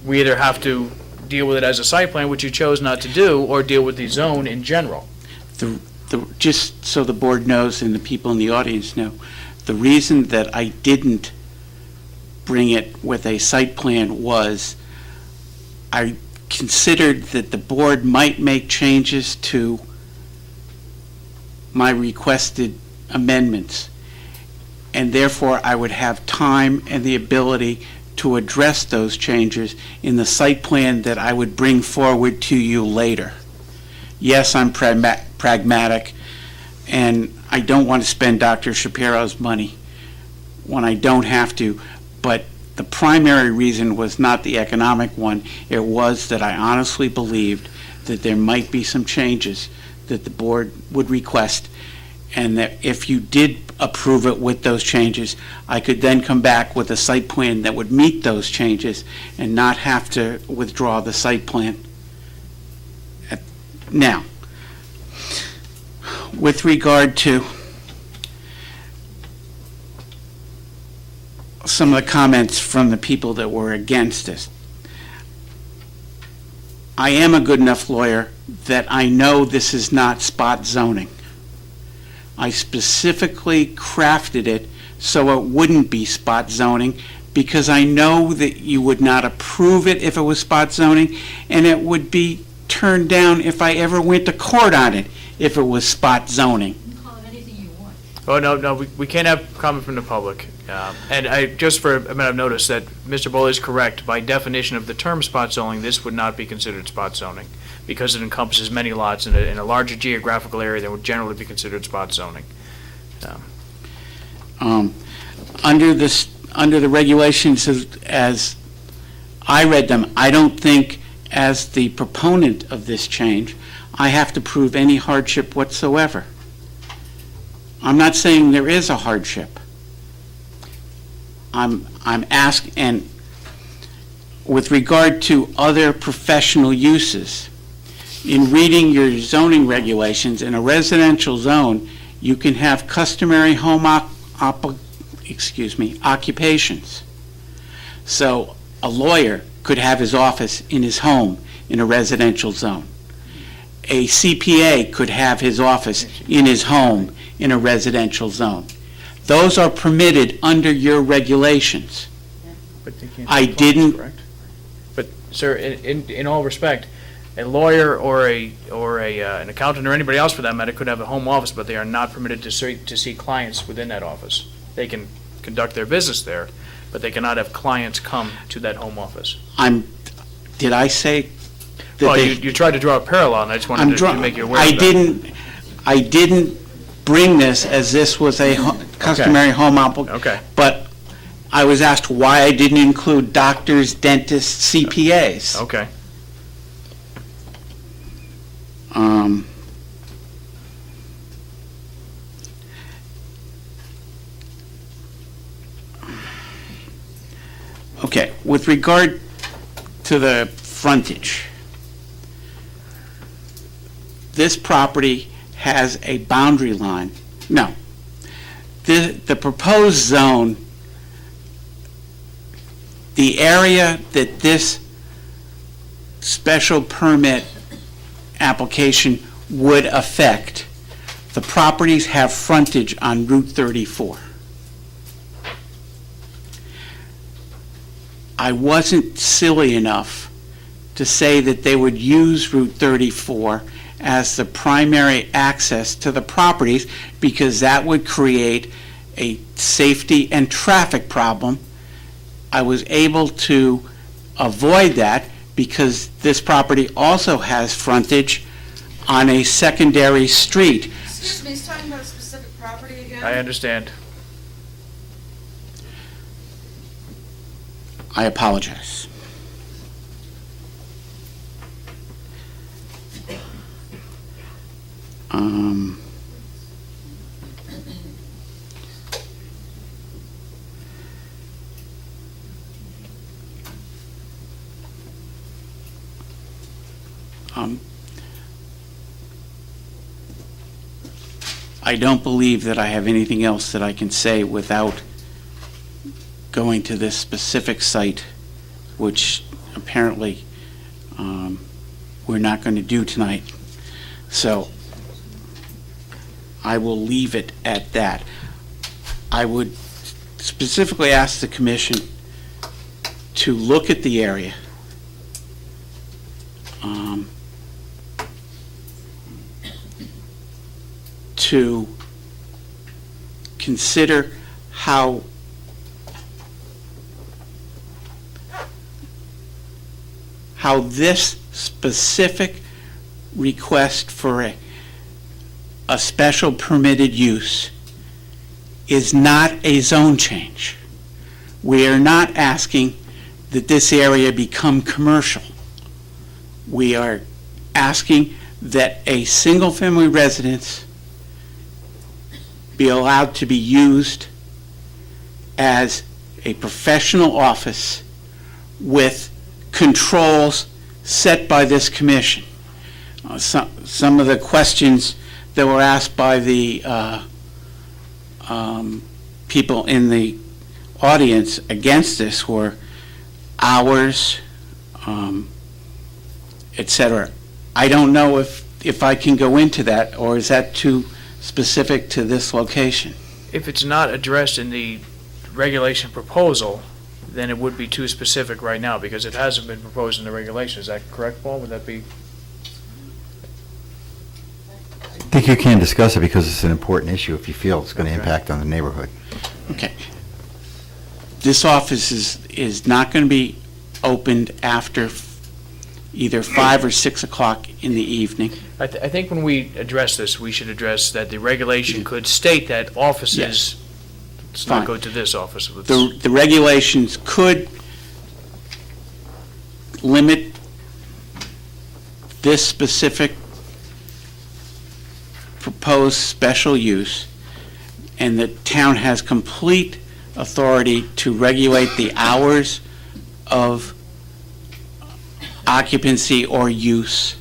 A: We either have to deal with it as a site plan, which you chose not to do, or deal with the zone in general.
J: Just so the board knows and the people in the audience know, the reason that I didn't bring it with a site plan was I considered that the board might make changes to my requested amendments, and therefore I would have time and the ability to address those changes in the site plan that I would bring forward to you later. Yes, I'm pragmatic, and I don't want to spend Dr. Shapiro's money when I don't have to, but the primary reason was not the economic one. It was that I honestly believed that there might be some changes that the board would request, and that if you did approve it with those changes, I could then come back with a site plan that would meet those changes and not have to withdraw the site plan. Now, with regard to some of the comments from the people that were against this, I am a good enough lawyer that I know this is not spot zoning. I specifically crafted it so it wouldn't be spot zoning, because I know that you would not approve it if it was spot zoning, and it would be turned down if I ever went to court on it if it was spot zoning.
A: Oh, no, we can't have comment from the public. And just for a minute, I've noticed that Mr. Bull is correct. By definition of the term spot zoning, this would not be considered spot zoning, because it encompasses many lots in a larger geographical area that would generally be considered spot zoning.
J: Under the regulations as I read them, I don't think, as the proponent of this change, I have to prove any hardship whatsoever. I'm not saying there is a hardship. I'm asking, and with regard to other professional uses, in reading your zoning regulations, in a residential zone, you can have customary home occupations. So a lawyer could have his office in his home in a residential zone. A CPA could have his office in his home in a residential zone. Those are permitted under your regulations.
A: But they can't
J: I
A: be
J: didn't-
A: correct? But, sir, in all respect, a lawyer or an accountant or anybody else for that matter could have a home office, but they are not permitted to see clients within that office. They can conduct their business there, but they cannot have clients come to that home office.
J: Did I say that
A: Well,
J: they...
A: you tried to draw a parallel, and I just wanted to make you aware of that.
J: I didn't bring this as this was a customary home
A: Okay.
J: but I was asked why I didn't include doctors, dentists, CPAs.
A: Okay.
J: Okay, with regard to the frontage, this property has a boundary line. No. The proposed zone, the area that this special permit application would affect, the properties have frontage on Route 34. I wasn't silly enough to say that they would use Route 34 as the primary access to the properties, because that would create a safety and traffic problem. I was able to avoid that because this property also has frontage on a secondary street.
B: Excuse me, he's talking about a specific property again?
A: I understand.
J: I apologize. Um, I don't believe that I have anything else that I can say without going to this specific site, which apparently we're not going to do tonight. So I will leave it at that. I would specifically ask the commission to look at the area. To consider how this specific request for a special permitted use is not a zone change. We are not asking that this area become commercial. We are asking that a single-family residence be allowed to be used as a professional office with controls set by this commission. Some of the questions that were asked by the people in the audience against this were hours, etc. I don't know if I can go into that, or is that too specific to this location?
A: If it's not addressed in the regulation proposal, then it would be too specific right now, because it hasn't been proposed in the regulation. Is that correct, Paul? Would that be?
E: I think you can discuss it because it's an important issue if you feel it's going to impact on the neighborhood.
J: Okay. This office is not going to be opened after either 5 or 6 o'clock in the evening.
A: I think when we address this, we should address that the regulation could state that offices,
J: Yes.
A: let's not
J: Fine.
A: go to this office.
J: The regulations could limit this specific proposed special use, and the town has complete authority to regulate the hours of occupancy or use